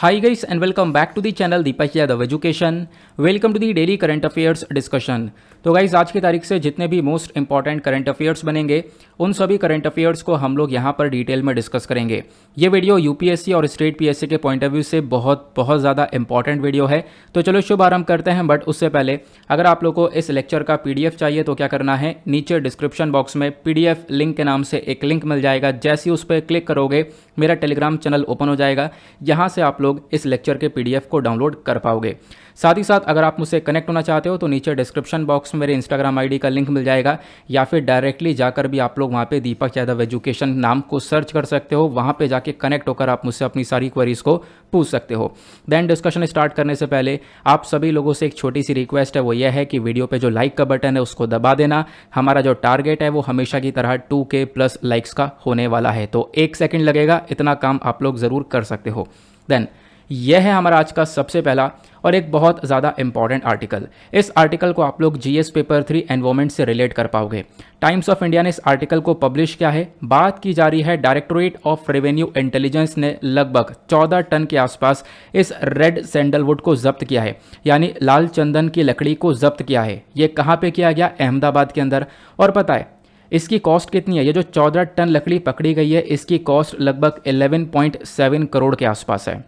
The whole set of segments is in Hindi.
Hi guys and welcome back to the channel Deepak Yadav education. Welcome to the daily current affairs discussion. तो गाइज आज की तारीख से जितने भी मोस्ट इंपॉर्टेंट करंट अफेयर्स बनेंगे उन सभी करंट अफेयर्स को हम लोग यहाँ पर डिटेल में डिस्कस करेंगे। ये वीडियो यूपीएससी और स्टेट पीएससी के पॉइंट ऑफ व्यू से बहुत ज़्यादा इंपॉर्टेंट वीडियो है। तो चलो शुभ आरंभ करते हैं। बट उससे पहले अगर आप लोग को इस लेक्चर का पीडीएफ चाहिए तो क्या करना है, नीचे डिस्क्रिप्शन बॉक्स में पीडीएफ लिंक के नाम से एक लिंक मिल जाएगा। जैसे ही उस पर क्लिक करोगे मेरा टेलीग्राम चैनल ओपन हो जाएगा, यहाँ से आप लोग इस लेक्चर के पीडीएफ को डाउनलोड कर पाओगे। साथ ही साथ अगर आप मुझसे कनेक्ट होना चाहते हो तो नीचे डिस्क्रिप्शन बॉक्स में मेरे इंस्टाग्राम आईडी का लिंक मिल जाएगा, या फिर डायरेक्टली जाकर भी आप लोग वहाँ पे दीपक यादव एजुकेशन नाम को सर्च कर सकते हो। वहाँ पे जाके कनेक्ट होकर आप मुझसे अपनी सारी क्वेरीज को पूछ सकते हो। देन डिस्कशन स्टार्ट करने से पहले आप सभी लोगों से एक छोटी सी रिक्वेस्ट है, वो यह है कि वीडियो पे जो लाइक का बटन है उसको दबा देना। हमारा जो टारगेट है वो हमेशा की तरह 2K प्लस लाइक्स का होने वाला है, तो 1 सेकेंड लगेगा, इतना काम आप लोग ज़रूर कर सकते हो। देन यह है हमारा आज का सबसे पहला और एक बहुत ज़्यादा इंपॉर्टेंट आर्टिकल। इस आर्टिकल को आप लोग जीएस पेपर 3 एनवायरमेंट से रिलेट कर पाओगे। टाइम्स ऑफ इंडिया ने इस आर्टिकल को पब्लिश किया है। बात की जा रही है डायरेक्टोरेट ऑफ रेवेन्यू इंटेलिजेंस ने लगभग 14 टन के आसपास इस रेड सैंडलवुड को जब्त किया है, यानी लाल चंदन की लकड़ी को जब्त किया है। ये कहाँ पे किया गया? अहमदाबाद के अंदर। और पता है इसकी कॉस्ट कितनी है? ये जो 14 टन लकड़ी पकड़ी गई है इसकी कॉस्ट लगभग 11.7 करोड़ के आसपास है।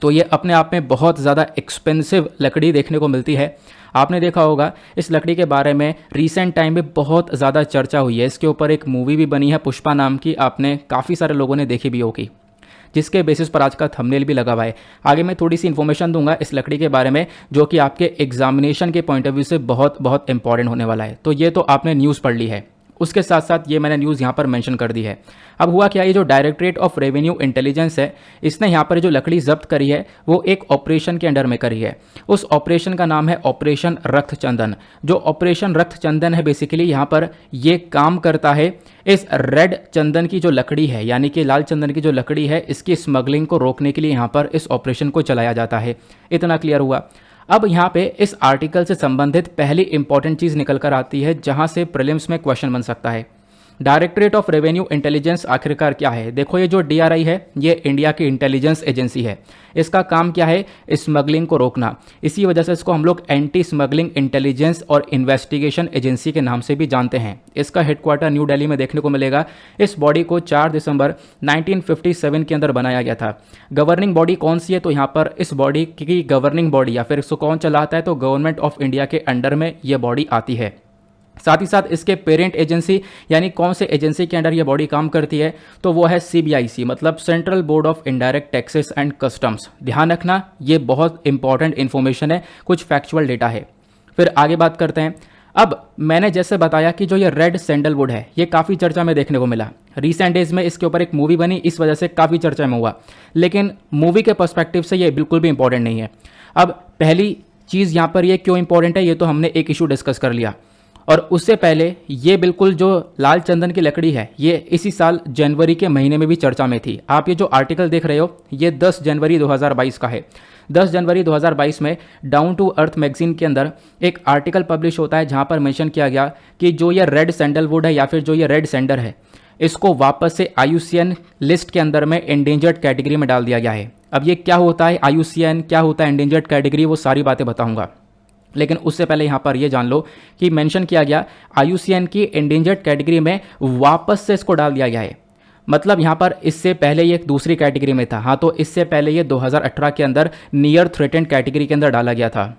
तो ये अपने आप में बहुत ज़्यादा एक्सपेंसिव लकड़ी देखने को मिलती है। आपने देखा होगा इस लकड़ी के बारे में रिसेंट टाइम में बहुत ज़्यादा चर्चा हुई है। इसके ऊपर एक मूवी भी बनी है पुष्पा नाम की, आपने काफ़ी सारे लोगों ने देखी भी होगी, जिसके बेसिस पर आज का थंबनेल भी लगा हुआ है। आगे मैं थोड़ी सी इन्फॉर्मेशन दूंगा इस लकड़ी के बारे में जो कि आपके एग्जामिनेशन के पॉइंट ऑफ व्यू से बहुत इंपॉर्टेंट होने वाला है। तो ये तो आपने न्यूज़ पढ़ ली है, उसके साथ साथ ये मैंने न्यूज़ यहाँ पर मेंशन कर दी है। अब हुआ क्या, ये जो डायरेक्टरेट ऑफ रेवेन्यू इंटेलिजेंस है इसने यहाँ पर जो लकड़ी जब्त करी है वो एक ऑपरेशन के अंडर में करी है। उस ऑपरेशन का नाम है ऑपरेशन रक्तचंदन। जो ऑपरेशन रक्तचंदन है बेसिकली यहाँ पर ये काम करता है इस रेड चंदन की जो लकड़ी है, यानी कि लाल चंदन की जो लकड़ी है, इसकी स्मगलिंग को रोकने के लिए यहाँ पर इस ऑपरेशन को चलाया जाता है। इतना क्लियर हुआ। अब यहाँ पे इस आर्टिकल से संबंधित पहली इंपॉर्टेंट चीज़ निकल कर आती है जहाँ से प्रीलिम्स में क्वेश्चन बन सकता है। डायरेक्टरेट ऑफ रेवेन्यू इंटेलिजेंस आखिरकार क्या है? देखो ये जो डीआरआई है ये इंडिया की इंटेलिजेंस एजेंसी है। इसका काम क्या है? स्मगलिंग को रोकना। इसी वजह से इसको हम लोग एंटी स्मगलिंग इंटेलिजेंस और इन्वेस्टिगेशन एजेंसी के नाम से भी जानते हैं। इसका हेडक्वार्टर न्यू दिल्ली में देखने को मिलेगा। इस बॉडी को 4 दिसंबर 1957 के अंदर बनाया गया था। गवर्निंग बॉडी कौन सी है? तो यहाँ पर इस बॉडी की गवर्निंग बॉडी या फिर इसको कौन चलाता है? तो गवर्नमेंट ऑफ इंडिया के अंडर में ये बॉडी आती है। साथ ही साथ इसके पेरेंट एजेंसी यानी कौन से एजेंसी के अंडर ये बॉडी काम करती है? तो वो है सीबीआईसी, मतलब central board of indirect taxes and customs. ध्यान रखना ये बहुत इंपॉर्टेंट इन्फॉर्मेशन है, कुछ फैक्चुअल डेटा है। फिर आगे बात करते हैं। अब मैंने जैसे बताया कि जो ये रेड सैंडलवुड है ये काफ़ी चर्चा में देखने को मिला। रिसेंट डेज में इसके ऊपर एक मूवी बनी, इस वजह से काफ़ी चर्चा में हुआ, लेकिन मूवी के पर्सपेक्टिव से ये बिल्कुल भी इंपॉर्टेंट नहीं है। अब पहली चीज़ यहाँ पर ये क्यों इंपॉर्टेंट है, ये तो हमने एक इशू डिस्कस कर लिया। और उससे पहले ये बिल्कुल जो लाल चंदन की लकड़ी है ये इसी साल जनवरी के महीने में भी चर्चा में थी। आप ये जो आर्टिकल देख रहे हो ये 10 जनवरी 2022 का है। 10 जनवरी 2022 में डाउन टू अर्थ मैगजीन के अंदर एक आर्टिकल पब्लिश होता है जहाँ पर मेंशन किया गया कि जो ये रेड सैंडलवुड है या फिर जो ये रेड सैंडर है इसको वापस से IUCN लिस्ट के अंदर में एंडेंजर्ड कैटेगरी में डाल दिया गया है। अब ये क्या होता है IUCN, क्या होता है एंडेंजर्ड कैटेगरी, वो सारी बातें बताऊंगा, लेकिन उससे पहले यहाँ पर ये जान लो कि मेंशन किया गया IUCN की एंडेंजर्ड कैटेगरी में वापस से इसको डाल दिया गया है। मतलब यहाँ पर इससे पहले ये एक दूसरी कैटेगरी में था। हाँ, तो इससे पहले ये 2018 के अंदर नियर थ्रेटेंड कैटेगरी के अंदर डाला गया था।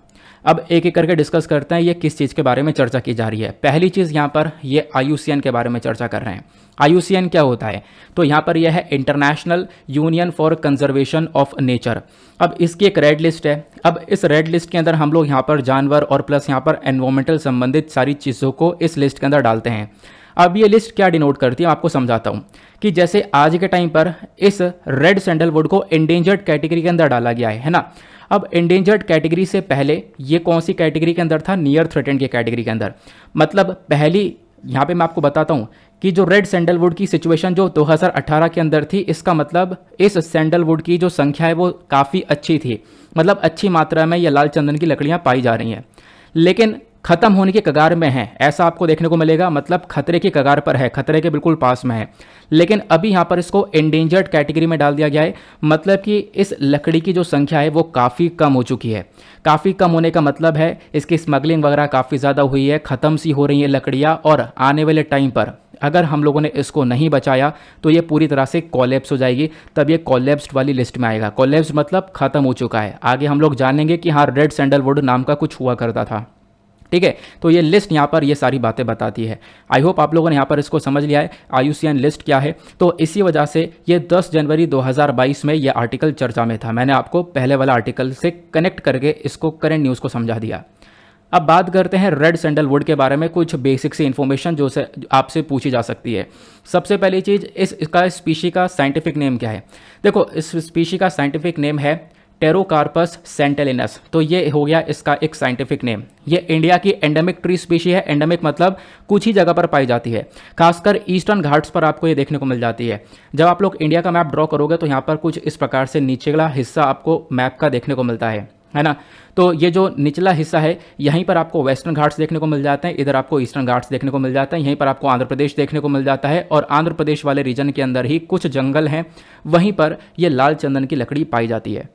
अब एक एक करके डिस्कस करते हैं ये किस चीज़ के बारे में चर्चा की जा रही है। पहली चीज़ यहाँ पर ये IUCN के बारे में चर्चा कर रहे हैं। IUCN क्या होता है? तो यहाँ पर यह है international union for conservation of nature. अब इसकी एक रेड लिस्ट है। अब इस रेड लिस्ट के अंदर हम लोग यहाँ पर जानवर और प्लस यहाँ पर एनवायरमेंटल संबंधित सारी चीज़ों को इस लिस्ट के अंदर डालते हैं। अब ये लिस्ट क्या डिनोट करती है आपको समझाता हूँ कि जैसे आज के टाइम पर इस रेड सैंडलवुड को एंडेंजर्ड कैटेगरी के अंदर डाला गया है ना। अब एंडेंजर्ड कैटेगरी से पहले ये कौन सी कैटेगरी के अंदर था? नियर थ्रेटेंड की कैटेगरी के अंदर। मतलब पहली यहाँ पे मैं आपको बताता हूँ कि जो रेड सैंडलवुड की सिचुएशन जो 2018 के अंदर थी, इसका मतलब इस सैंडलवुड की जो संख्या है वो काफ़ी अच्छी थी, मतलब अच्छी मात्रा में ये लाल चंदन की लकड़ियाँ पाई जा रही हैं। लेकिन खत्म होने के कगार में है, ऐसा आपको देखने को मिलेगा, मतलब खतरे की कगार पर है, खतरे के बिल्कुल पास में है। लेकिन अभी यहाँ पर इसको एंडेंजर्ड कैटेगरी में डाल दिया गया है, मतलब कि इस लकड़ी की जो संख्या है वो काफ़ी कम हो चुकी है। काफ़ी कम होने का मतलब है इसकी स्मगलिंग वगैरह काफ़ी ज़्यादा हुई है, ख़त्म सी हो रही है लकड़ियाँ, और आने वाले टाइम पर अगर हम लोगों ने इसको नहीं बचाया तो ये पूरी तरह से कॉलेप्स हो जाएगी, तब ये कॉलेप्स्ड वाली लिस्ट में आएगा। कॉलेप्स मतलब ख़त्म हो चुका है। आगे हम लोग जानेंगे कि हाँ, रेड सैंडलवुड नाम का कुछ हुआ करता था, ठीक है। तो ये लिस्ट यहाँ पर ये सारी बातें बताती है। आई होप आप लोगों ने यहाँ पर इसको समझ लिया है IUCN लिस्ट क्या है। तो इसी वजह से ये 10 जनवरी 2022 में ये आर्टिकल चर्चा में था। मैंने आपको पहले वाला आर्टिकल से कनेक्ट करके इसको करंट न्यूज़ को समझा दिया। अब बात करते हैं रेड सैंडलवुड के बारे में, कुछ बेसिक सी इन्फॉर्मेशन जो से आपसे पूछी जा सकती है। सबसे पहली चीज़, इसका स्पीशी का साइंटिफिक नेम क्या है। देखो, इस स्पीशी का साइंटिफिक नेम है टेरोकार्पस सेंटेलिनस। तो ये हो गया इसका एक साइंटिफिक नेम। ये इंडिया की एंडेमिक ट्री स्पीशी है। एंडेमिक मतलब कुछ ही जगह पर पाई जाती है, खासकर ईस्टर्न घाट्स पर आपको ये देखने को मिल जाती है। जब आप लोग इंडिया का मैप ड्रॉ करोगे तो यहाँ पर कुछ इस प्रकार से निचला हिस्सा आपको मैप का देखने को मिलता है ना। तो ये जो निचला हिस्सा है, यहीं पर आपको वेस्टर्न घाट्स देखने को मिल जाते हैं, इधर आपको ईस्टर्न घाट्स देखने को मिल जाता है, यहीं पर आपको आंध्र प्रदेश देखने को मिल जाता है, और आंध्र प्रदेश वाले रीजन के अंदर ही कुछ जंगल हैं, वहीं पर ये लाल चंदन की लकड़ी पाई जाती है।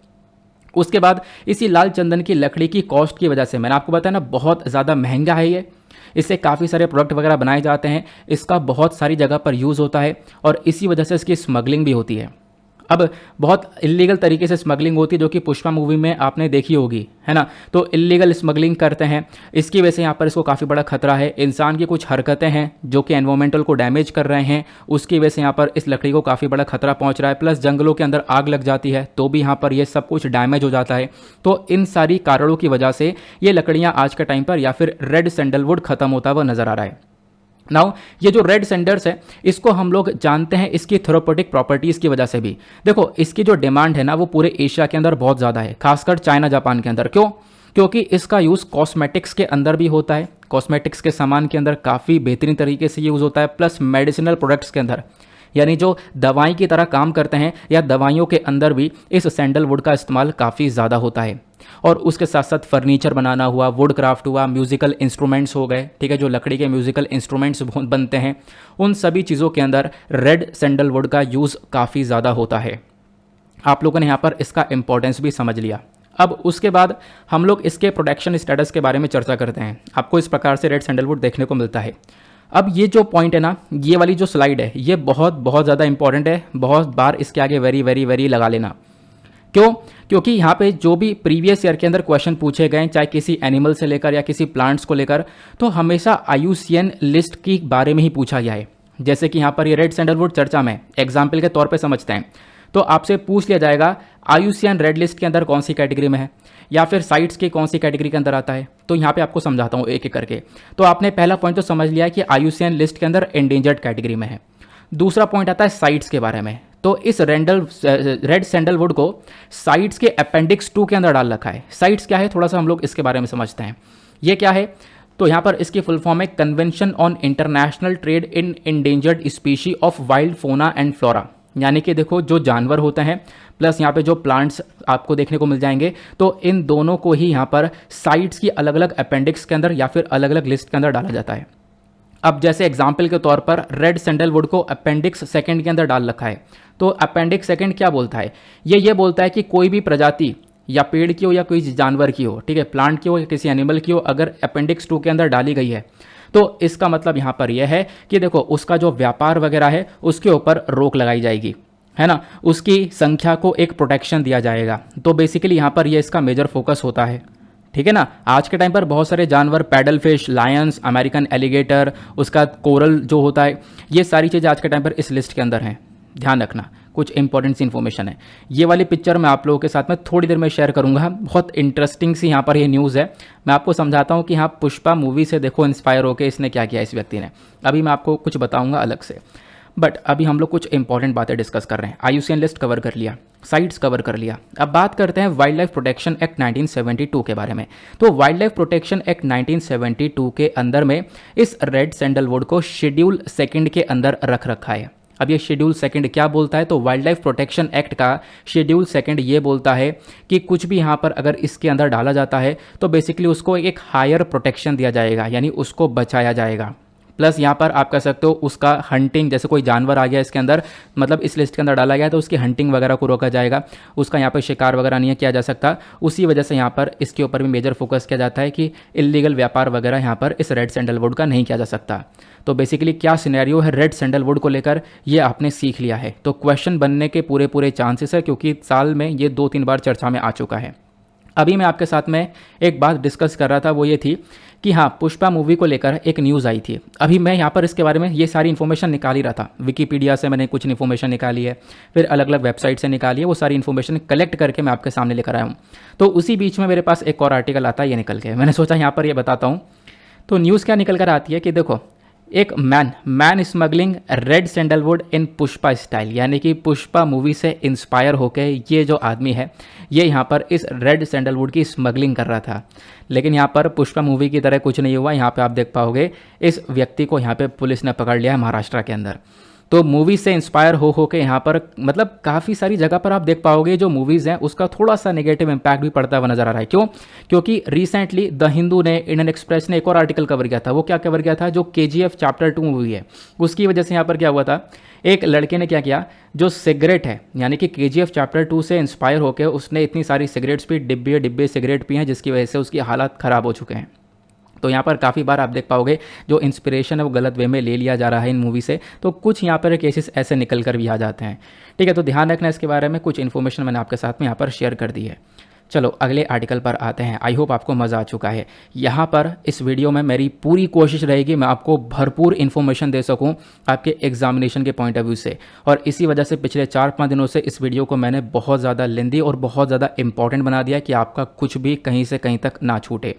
उसके बाद इसी लाल चंदन की लकड़ी की कॉस्ट की वजह से, मैंने आपको बताया ना, बहुत ज़्यादा महंगा है ये। इससे काफ़ी सारे प्रोडक्ट वगैरह बनाए जाते हैं, इसका बहुत सारी जगह पर यूज़ होता है, और इसी वजह से इसकी स्मगलिंग भी होती है। अब बहुत इलीगल तरीके से स्मगलिंग होती है, जो कि पुष्पा मूवी में आपने देखी होगी, है ना। तो इलीगल स्मगलिंग करते हैं, इसकी वजह से यहाँ पर इसको काफ़ी बड़ा खतरा है। इंसान की कुछ हरकतें हैं जो कि एनवायरमेंटल को डैमेज कर रहे हैं, उसकी वजह से यहाँ पर इस लकड़ी को काफ़ी बड़ा खतरा पहुँच रहा है। प्लस जंगलों के अंदर आग लग जाती है तो भी यहाँ पर ये सब कुछ डैमेज हो जाता है। तो इन सारी कारणों की वजह से ये लकड़ियाँ आज के टाइम पर, या फिर रेड सैंडलवुड खत्म होता हुआ नजर आ रहा है। नाउ ये जो रेड सैंडल्स है, इसको हम लोग जानते हैं इसकी थेराप्यूटिक प्रॉपर्टीज़ की वजह से भी। देखो, इसकी जो डिमांड है ना, वो पूरे एशिया के अंदर बहुत ज़्यादा है, खासकर चाइना जापान के अंदर। क्यों? क्योंकि इसका यूज़ कॉस्मेटिक्स के अंदर भी होता है, कॉस्मेटिक्स के सामान के अंदर काफ़ी बेहतरीन तरीके से यूज़ होता है, प्लस मेडिसिनल प्रोडक्ट्स के अंदर, यानी जो दवाई की तरह काम करते हैं या दवाइयों के अंदर भी इस सैंडलवुड का इस्तेमाल काफ़ी ज़्यादा होता है। और उसके साथ साथ फर्नीचर बनाना हुआ, वुड क्राफ्ट हुआ, म्यूज़िकल इंस्ट्रूमेंट्स हो गए, ठीक है, जो लकड़ी के म्यूज़िकल इंस्ट्रूमेंट्स बनते हैं, उन सभी चीज़ों के अंदर रेड सैंडलवुड का यूज़ काफ़ी ज़्यादा होता है। आप लोगों ने यहाँ पर इसका इंपॉर्टेंस भी समझ लिया। अब उसके बाद हम लोग इसके प्रोटेक्शन स्टेटस के बारे में चर्चा करते हैं। आपको इस प्रकार से रेड सैंडलवुड देखने को मिलता है। अब ये जो पॉइंट है ना, ये वाली जो स्लाइड है, ये बहुत बहुत ज़्यादा इंपॉर्टेंट है। बहुत बार इसके आगे वेरी वेरी वेरी लगा लेना। क्यों? क्योंकि यहाँ पे जो भी प्रीवियस ईयर के अंदर क्वेश्चन पूछे गए, चाहे किसी एनिमल से लेकर या किसी प्लांट्स को लेकर, तो हमेशा IUCN लिस्ट के बारे में ही पूछा गया है। जैसे कि यहाँ पर ये रेड सैंडलवुड चर्चा में एग्जाम्पल के तौर पे समझते हैं, तो आपसे पूछ लिया जाएगा IUCN रेड लिस्ट के अंदर कौन सी कैटेगरी में है, या फिर साइट्स की कौन सी कैटेगरी के अंदर आता है। तो यहाँ पे आपको समझाता हूँ एक एक करके। तो आपने पहला पॉइंट तो समझ लिया कि IUCN लिस्ट के अंदर एंडेंजर्ड कैटेगरी में है। दूसरा पॉइंट आता है साइट्स के बारे में। तो इस रेड सैंडलवुड को साइट्स के अपेंडिक्स 2 के अंदर डाल रखा है। साइट्स क्या है, थोड़ा सा हम लोग इसके बारे में समझते हैं। ये क्या है, तो यहाँ पर इसकी फुल फॉर्म है convention on international trade in endangered species of wild फोना एंड फ्लोरा। यानी कि देखो, जो जानवर होते हैं प्लस यहाँ पे जो प्लांट्स आपको देखने को मिल जाएंगे, तो इन दोनों को ही यहाँ पर साइट्स की अलग अलग अपेंडिक्स के अंदर या फिर अलग अलग लिस्ट के अंदर डाला जाता है। अब जैसे एग्जाम्पल के तौर पर रेड सैंडलवुड को अपेंडिक्स 2 के अंदर डाल रखा है। तो अपेंडिक्स 2 क्या बोलता है, ये बोलता है कि कोई भी प्रजाति या पेड़ की हो या कोई जानवर की हो, ठीक है, प्लांट की हो या किसी एनिमल की हो, अगर अपेंडिक्स 2 के अंदर डाली गई है तो इसका मतलब यहाँ पर यह है कि देखो, उसका जो व्यापार वगैरह है उसके ऊपर रोक लगाई जाएगी, है ना, उसकी संख्या को एक प्रोटेक्शन दिया जाएगा। तो बेसिकली यहाँ पर ये इसका मेजर फोकस होता है, ठीक है ना। आज के टाइम पर बहुत सारे जानवर, pedal fish, Lions, American alligator, उसका कोरल जो होता है, ये सारी चीज़ें आज के टाइम पर इस लिस्ट के अंदर हैं। ध्यान रखना, कुछ इंपॉर्टेंट सी इन्फॉर्मेशन है। ये वाली पिक्चर मैं आप लोगों के साथ में थोड़ी देर में शेयर करूंगा। बहुत इंटरेस्टिंग सी यहाँ पर ये न्यूज़ है। मैं आपको समझाता हूँ कि हाँ, पुष्पा मूवी से देखो इंस्पायर होकर इसने क्या किया इस व्यक्ति ने। अभी मैं आपको कुछ बताऊँगा अलग से, बट अभी हम लोग कुछ इंपॉर्टेंट बातें डिस्कस कर रहे हैं। IUCN लिस्ट कवर कर लिया, साइट्स कवर कर लिया। अब बात करते हैं वाइल्ड लाइफ प्रोटेक्शन एक्ट 1972 के बारे में। तो वाइल्ड लाइफ प्रोटेक्शन एक्ट 1972 के अंदर में इस रेड सैंडलवुड को शेड्यूल 2 के अंदर रख रखा है। अब ये शेड्यूल सेकंड क्या बोलता है, तो वाइल्ड लाइफ प्रोटेक्शन एक्ट का शेड्यूल सेकंड ये बोलता है कि कुछ भी यहाँ पर अगर इसके अंदर डाला जाता है तो बेसिकली उसको एक हायर प्रोटेक्शन दिया जाएगा, यानी उसको बचाया जाएगा। प्लस यहाँ पर आप कह सकते हो उसका हंटिंग, जैसे कोई जानवर आ गया इसके अंदर, मतलब इस लिस्ट के अंदर डाला गया है तो उसकी हंटिंग वगैरह को रोका जाएगा, उसका यहाँ पर शिकार वगैरह नहीं किया जा सकता। उसी वजह से यहाँ पर इसके ऊपर भी मेजर फोकस किया जाता है कि इलीगल व्यापार वगैरह यहाँ पर इस रेड सैंडलवुड का नहीं किया जा सकता। तो बेसिकली क्या सिनेरियो है रेड सैंडलवुड को लेकर, ये आपने सीख लिया है। तो क्वेश्चन बनने के पूरे पूरे चांसेस है, क्योंकि साल में ये 2-3 बार चर्चा में आ चुका है। अभी मैं आपके साथ में एक बात डिस्कस कर रहा था, वो ये थी कि हाँ, पुष्पा मूवी को लेकर एक न्यूज़ आई थी। अभी मैं यहाँ पर इसके बारे में ये सारी इन्फॉर्मेशन निकाल ही रहा था, विकीपीडिया से मैंने कुछ इन्फॉर्मेशन निकाली है, फिर अलग अलग वेबसाइट से निकाली है, वो सारी इन्फॉर्मेशन कलेक्ट करके मैं आपके सामने लेकर आया हूँ। तो उसी बीच में मेरे पास एक और आर्टिकल आता है, ये निकल के मैंने सोचा यहाँ पर ये बताता हूँ। तो न्यूज़ क्या निकल कर आती है कि देखो, एक मैन स्मगलिंग रेड सैंडलवुड इन पुष्पा स्टाइल, यानी कि पुष्पा मूवी से इंस्पायर होकर ये जो आदमी है ये यहाँ पर इस रेड सैंडलवुड की स्मगलिंग कर रहा था। लेकिन यहाँ पर पुष्पा मूवी की तरह कुछ नहीं हुआ। यहाँ पे आप देख पाओगे इस व्यक्ति को यहाँ पे पुलिस ने पकड़ लिया है महाराष्ट्र के अंदर। तो मूवी से इंस्पायर हो के यहाँ पर मतलब काफ़ी सारी जगह पर आप देख पाओगे जो मूवीज़ हैं उसका थोड़ा सा नेगेटिव इम्पैक्ट भी पड़ता हुआ नजर आ रहा है। क्यों? क्योंकि रिसेंटली द हिंदू ने, इंडियन एक्सप्रेस ने एक और आर्टिकल कवर किया था। वो क्या कवर किया था? जो KGF चैप्टर 2 मूवी है उसकी वजह से यहाँ पर क्या हुआ था, एक लड़के ने क्या किया, जो सिगरेट है यानी कि KGF चैप्टर 2 से इंस्पायर होकर उसने इतनी सारी सिगरेट्स पी, डिब्बे सिगरेट पी हैं, जिसकी वजह से उसकी हालात ख़राब हो चुके हैं। तो यहाँ पर काफ़ी बार आप देख पाओगे जो इंस्पिरेशन है वो गलत वे में ले लिया जा रहा है इन मूवी से। तो कुछ यहाँ पर केसेस ऐसे निकल कर भी आ जाते हैं। ठीक है, तो ध्यान रखना इसके बारे में। कुछ इन्फॉर्मेशन मैंने आपके साथ में यहाँ पर शेयर कर दी है। चलो अगले आर्टिकल पर आते हैं। आई होप आपको मज़ा आ चुका है। यहाँ पर इस वीडियो में मेरी पूरी कोशिश रहेगी मैं आपको भरपूर इन्फॉर्मेशन दे सकूँ आपके एग्जामिनेशन के पॉइंट ऑफ व्यू से, और इसी वजह से पिछले 4-5 दिनों से इस वीडियो को मैंने बहुत ज़्यादा लेंदी और बहुत ज़्यादा इंपॉर्टेंट बना दिया कि आपका कुछ भी कहीं से कहीं तक ना छूटे।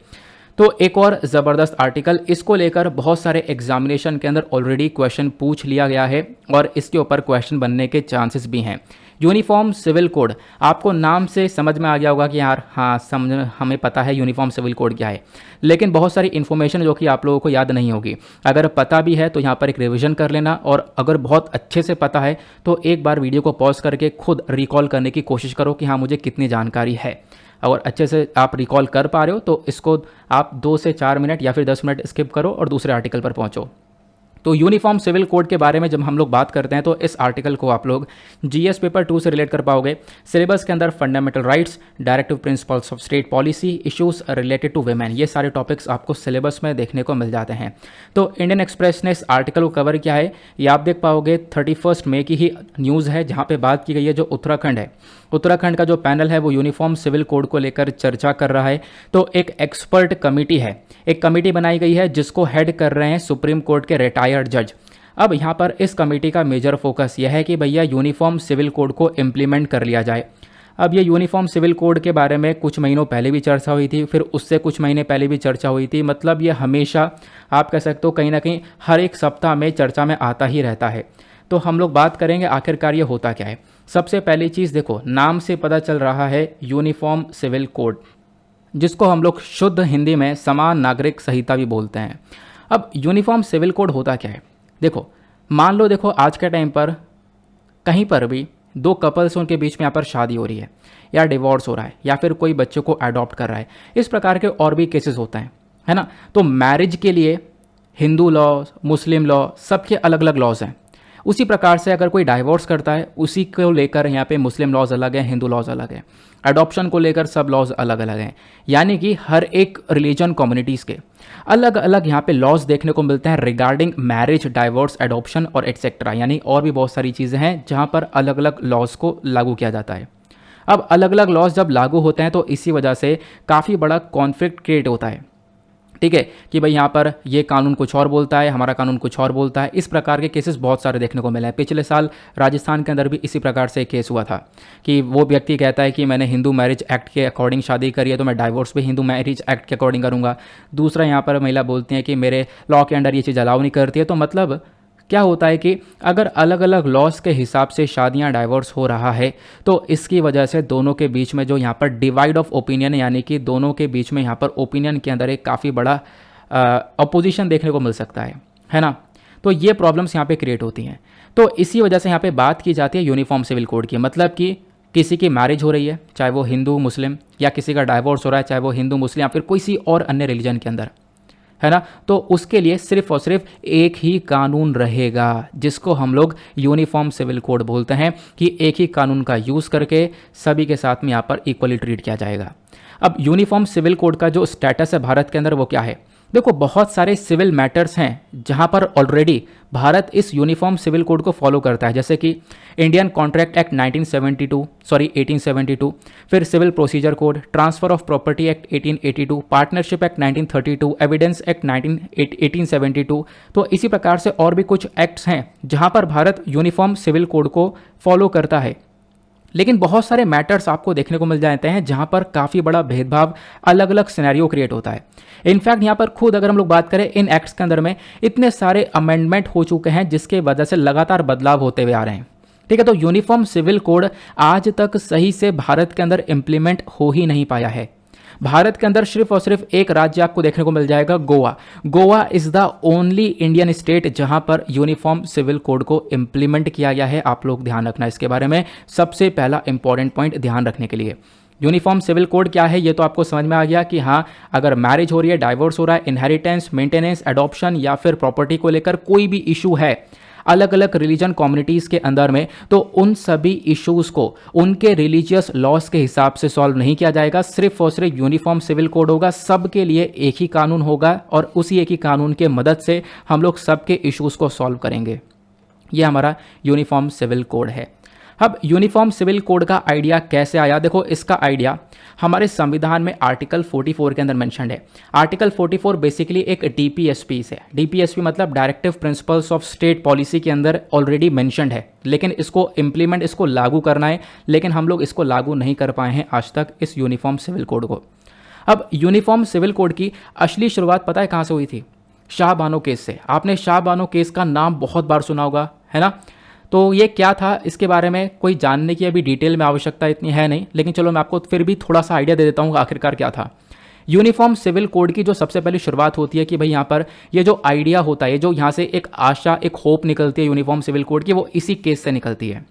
तो एक और ज़बरदस्त आर्टिकल, इसको लेकर बहुत सारे एग्जामिनेशन के अंदर ऑलरेडी क्वेश्चन पूछ लिया गया है और इसके ऊपर क्वेश्चन बनने के चांसेस भी हैं। यूनिफॉर्म सिविल कोड, आपको नाम से समझ में आ गया होगा कि यार हाँ समझ, हमें पता है यूनिफॉर्म सिविल कोड क्या है, लेकिन बहुत सारी इन्फॉर्मेशन जो कि आप लोगों को याद नहीं होगी। अगर पता भी है तो यहाँ पर एक रिवीजन कर लेना, और अगर बहुत अच्छे से पता है तो एक बार वीडियो को पॉज करके खुद रिकॉल करने की कोशिश करो कि हाँ मुझे कितनी जानकारी है। अगर अच्छे से आप रिकॉल कर पा रहे हो तो इसको आप 2 से 4 मिनट या फिर 10 मिनट स्किप करो और दूसरे आर्टिकल पर पहुंचो। तो यूनिफॉर्म सिविल कोड के बारे में जब हम लोग बात करते हैं तो इस आर्टिकल को आप लोग GS पेपर 2 से रिलेट कर पाओगे। सिलेबस के अंदर fundamental rights, directive principles of state policy, issues related to women, ये सारे टॉपिक्स आपको सिलेबस में देखने को मिल जाते हैं। तो इंडियन एक्सप्रेस ने इस आर्टिकल को कवर किया है, ये आप देख पाओगे 31 मई की ही न्यूज़ है, जहाँ पर बात की गई है जो उत्तराखंड है, उत्तराखंड का जो पैनल है वो यूनिफॉर्म सिविल कोड को लेकर चर्चा कर रहा है। तो एक एक्सपर्ट कमेटी है, एक कमेटी बनाई गई है जिसको हेड कर रहे हैं सुप्रीम कोर्ट के रिटायर्ड जज। अब यहाँ पर इस कमेटी का मेजर फोकस यह है कि भैया यूनिफॉर्म सिविल कोड को इम्प्लीमेंट कर लिया जाए। अब ये यूनिफॉर्म सिविल कोड के बारे में कुछ महीनों पहले भी चर्चा हुई थी, फिर उससे कुछ महीने पहले भी चर्चा हुई थी, मतलब ये हमेशा आप कह सकते हो कहीं ना कहीं हर एक सप्ताह में चर्चा में आता ही रहता है। तो हम लोग बात करेंगे आखिरकार ये होता क्या है। सबसे पहली चीज़ देखो, नाम से पता चल रहा है यूनिफॉर्म सिविल कोड, जिसको हम लोग शुद्ध हिंदी में समान नागरिक संहिता भी बोलते हैं। अब यूनिफॉर्म सिविल कोड होता क्या है? देखो, मान लो देखो आज के टाइम पर कहीं पर भी 2 कपल्स उनके बीच में यहाँ पर शादी हो रही है या डिवोर्स हो रहा है या फिर कोई बच्चों को अडॉप्ट कर रहा है, इस प्रकार के और भी केसेस होते हैं, है ना। तो मैरिज के लिए हिंदू लॉ, मुस्लिम लॉ, सबके अलग अलग लॉज हैं। उसी प्रकार से अगर कोई डाइवोर्स करता है उसी को लेकर यहाँ पे मुस्लिम लॉज अलग हैं, हिंदू लॉज अलग हैं। अडॉप्शन को लेकर सब लॉज अलग अलग हैं, यानी कि हर एक रिलीजन कम्युनिटीज़ के अलग अलग यहाँ पे लॉज देखने को मिलते हैं रिगार्डिंग मैरिज, डाइवोर्स, अडॉप्शन और एटसेट्रा, यानी और भी बहुत सारी चीज़ें हैं जहाँ पर अलग अलग लॉज को लागू किया जाता है। अब अलग अलग लॉज जब लागू होते हैं तो इसी वजह से काफ़ी बड़ा कॉन्फ्लिक्ट क्रिएट होता है, ठीक है, कि भाई यहाँ पर ये कानून कुछ और बोलता है, हमारा कानून कुछ और बोलता है। इस प्रकार के केसेस बहुत सारे देखने को मिले हैं। पिछले साल राजस्थान के अंदर भी इसी प्रकार से एक केस हुआ था कि वो व्यक्ति कहता है कि मैंने हिंदू मैरिज एक्ट के अकॉर्डिंग शादी करी है तो मैं डाइवोर्स भी हिंदू मैरिज एक्ट के अकॉर्डिंग करूँगा। दूसरा यहाँ पर महिला बोलती है कि मेरे लॉ के अंडर ये चीज़ अलाउ नहीं करती है। तो मतलब क्या होता है कि अगर अलग अलग लॉज के हिसाब से शादियां, डाइवोर्स हो रहा है तो इसकी वजह से दोनों के बीच में जो यहाँ पर डिवाइड ऑफ ओपिनियन, यानी कि दोनों के बीच में यहाँ पर ओपिनियन के अंदर एक काफ़ी बड़ा अपोजिशन देखने को मिल सकता है ना। तो ये प्रॉब्लम्स यहाँ पे क्रिएट होती हैं। तो इसी वजह से यहाँ पे बात की जाती है यूनिफॉर्म सिविल कोड की, मतलब कि किसी की मैरिज हो रही है, चाहे वो हिंदू मुस्लिम, या किसी का डाइवोर्स हो रहा है, चाहे वो हिंदू मुस्लिम या फिर किसी और अन्य रिलीजन के अंदर, है ना, तो उसके लिए सिर्फ और सिर्फ एक ही कानून रहेगा, जिसको हम लोग यूनिफॉर्म सिविल कोड बोलते हैं, कि एक ही कानून का यूज़ करके सभी के साथ में यहाँ पर इक्वली ट्रीट किया जाएगा। अब यूनिफॉर्म सिविल कोड का जो स्टेटस है भारत के अंदर वो क्या है? देखो, बहुत सारे सिविल मैटर्स हैं जहां पर ऑलरेडी भारत इस यूनिफॉर्म सिविल कोड को फॉलो करता है, जैसे कि इंडियन कॉन्ट्रैक्ट एक्ट 1872, फिर civil procedure code, transfer of property act 1882, partnership act 1932, evidence act 1872। तो इसी प्रकार से और भी कुछ एक्ट्स हैं जहां पर भारत यूनिफॉर्म सिविल कोड को फॉलो करता है। लेकिन बहुत सारे मैटर्स आपको देखने को मिल जाते हैं जहां पर काफ़ी बड़ा भेदभाव, अलग अलग सिनेरियो क्रिएट होता है। इनफैक्ट यहाँ पर खुद अगर हम लोग बात करें, इन एक्ट्स के अंदर में इतने सारे अमेंडमेंट हो चुके हैं जिसके वजह से लगातार बदलाव होते हुए आ रहे हैं। ठीक है, तो यूनिफॉर्म सिविल कोड आज तक सही से भारत के अंदर इंप्लीमेंट हो ही नहीं पाया है। भारत के अंदर सिर्फ और सिर्फ एक राज्य आपको देखने को मिल जाएगा, Goa. Goa is the only Indian state जहां पर यूनिफॉर्म सिविल कोड को इंप्लीमेंट किया गया है। आप लोग ध्यान रखना इसके बारे में, सबसे पहला इंपॉर्टेंट पॉइंट ध्यान रखने के लिए। यूनिफॉर्म सिविल कोड क्या है ये तो आपको समझ में आ गया कि हाँ, अगर मैरिज हो रही है, डाइवोर्स हो रहा है, इनहेरिटेंस, मेंटेनेंस, एडॉप्शन या फिर प्रॉपर्टी को लेकर कोई भी इशू है अलग अलग रिलीजन कम्युनिटीज़ के अंदर में, तो उन सभी इश्यूज़ को उनके रिलीजियस लॉस के हिसाब से सॉल्व नहीं किया जाएगा। सिर्फ और सिर्फ यूनिफॉर्म सिविल कोड होगा, सबके लिए एक ही कानून होगा और उसी एक ही कानून के मदद से हम लोग सबके इश्यूज़ को सॉल्व करेंगे। ये हमारा यूनिफॉर्म सिविल कोड है। अब यूनिफॉर्म सिविल कोड का आइडिया कैसे आया? देखो, इसका आइडिया हमारे संविधान में आर्टिकल 44 के अंदर मेंशन्ड है। आर्टिकल 44 बेसिकली एक डीपीएसपी है। डीपीएसपी मतलब directive principles of state policy के अंदर ऑलरेडी मेंशन्ड है, लेकिन इसको इम्प्लीमेंट, इसको लागू करना है, लेकिन हम लोग इसको लागू नहीं कर पाए हैं आज तक, इस यूनिफॉर्म सिविल कोड को। अब यूनिफॉर्म सिविल कोड की असली शुरुआत पता है कहाँ से हुई थी? शाहबानो केस से। आपने शाहबानो केस का नाम बहुत बार सुना होगा, है ना? तो ये क्या था, इसके बारे में कोई जानने की अभी डिटेल में आवश्यकता इतनी है नहीं, लेकिन चलो मैं आपको फिर भी थोड़ा सा आइडिया दे देता हूँ आखिरकार क्या था। यूनिफॉर्म सिविल कोड की जो सबसे पहले शुरुआत होती है कि भाई यहाँ पर ये जो आइडिया होता है, जो यहाँ से एक आशा, एक होप निकलती है यूनिफॉर्म सिविल कोड की, वो इसी केस से निकलती है।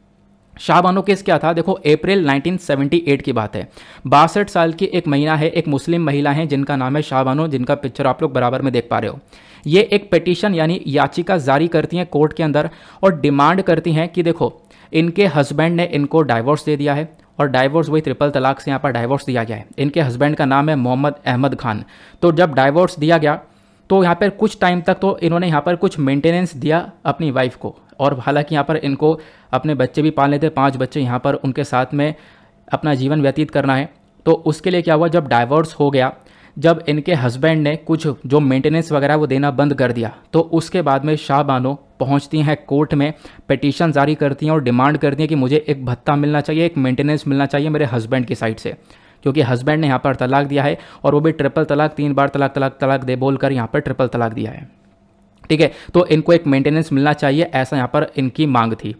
शाहबानो केस क्या था? देखो, अप्रैल 1978 की बात है। 62 साल की एक महिला है, एक मुस्लिम महिला है जिनका नाम है शाहबानो, जिनका पिक्चर आप लोग बराबर में देख पा रहे हो। ये एक पिटीशन यानी याचिका जारी करती हैं कोर्ट के अंदर और डिमांड करती हैं कि देखो, इनके हस्बैंड ने इनको डाइवोर्स दे दिया है, और डाइवोर्स वही ट्रिपल तलाक से यहाँ पर डाइवोर्स दिया गया है। इनके हस्बैंड का नाम है मोहम्मद अहमद खान। तो जब डाइवोर्स दिया गया तो यहाँ पर कुछ टाइम तक तो इन्होंने यहाँ पर कुछ मेंटेनेंस दिया अपनी वाइफ को, और हालांकि यहाँ पर इनको अपने बच्चे भी पालने थे, 5 बच्चे यहाँ पर उनके साथ में अपना जीवन व्यतीत करना है। तो उसके लिए क्या हुआ, जब डाइवोर्स हो गया, जब इनके हस्बैंड ने कुछ जो मेंटेनेंस वगैरह वो देना बंद कर दिया, तो उसके बाद में शाहबानो पहुंचती हैं कोर्ट में, पिटीशन जारी करती हैं और डिमांड करती हैं कि मुझे एक भत्ता मिलना चाहिए, एक मेंटेनेंस मिलना चाहिए मेरे हस्बैंड की साइड से, क्योंकि हस्बैंड ने यहाँ पर तलाक दिया है, और वो भी ट्रिपल तलाक, 3 बार तलाक तलाक तलाक दे बोलकर यहाँ पर ट्रिपल तलाक दिया है। ठीक है, तो इनको एक मेंटेनेंस मिलना चाहिए, ऐसा यहाँ पर इनकी मांग थी।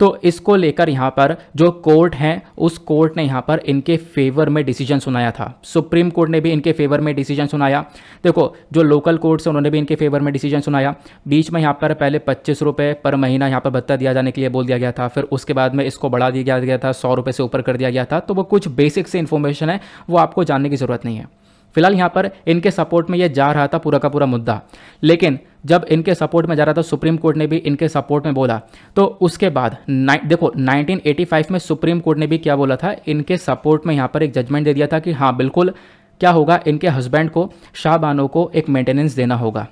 तो इसको लेकर यहाँ पर जो कोर्ट है, उस कोर्ट ने यहाँ पर इनके फेवर में डिसीजन सुनाया था। सुप्रीम कोर्ट ने भी इनके फेवर में डिसीजन सुनाया। देखो, जो लोकल कोर्ट्स हैं उन्होंने भी इनके फेवर में डिसीजन सुनाया। बीच में यहाँ पर पहले 25 रुपये पर महीना यहाँ पर भत्ता दिया जाने के लिए बोल दिया गया था, फिर उसके बाद में इसको बढ़ा दिया गया था, 100 रुपये से ऊपर कर दिया गया था। तो वो कुछ बेसिक से इन्फॉर्मेशन है, वो आपको जानने की ज़रूरत नहीं है। फिलहाल यहाँ पर इनके सपोर्ट में ये जा रहा था पूरा का पूरा मुद्दा, लेकिन जब इनके सपोर्ट में जा रहा था, सुप्रीम कोर्ट ने भी इनके सपोर्ट में बोला, तो उसके बाद देखो 1985 में सुप्रीम कोर्ट ने भी क्या बोला था, इनके सपोर्ट में यहाँ पर एक जजमेंट दे दिया था कि हाँ बिल्कुल क्या होगा, इनके हस्बैंड को, शाहबानो को एक मेंटेनेंस देना होगा।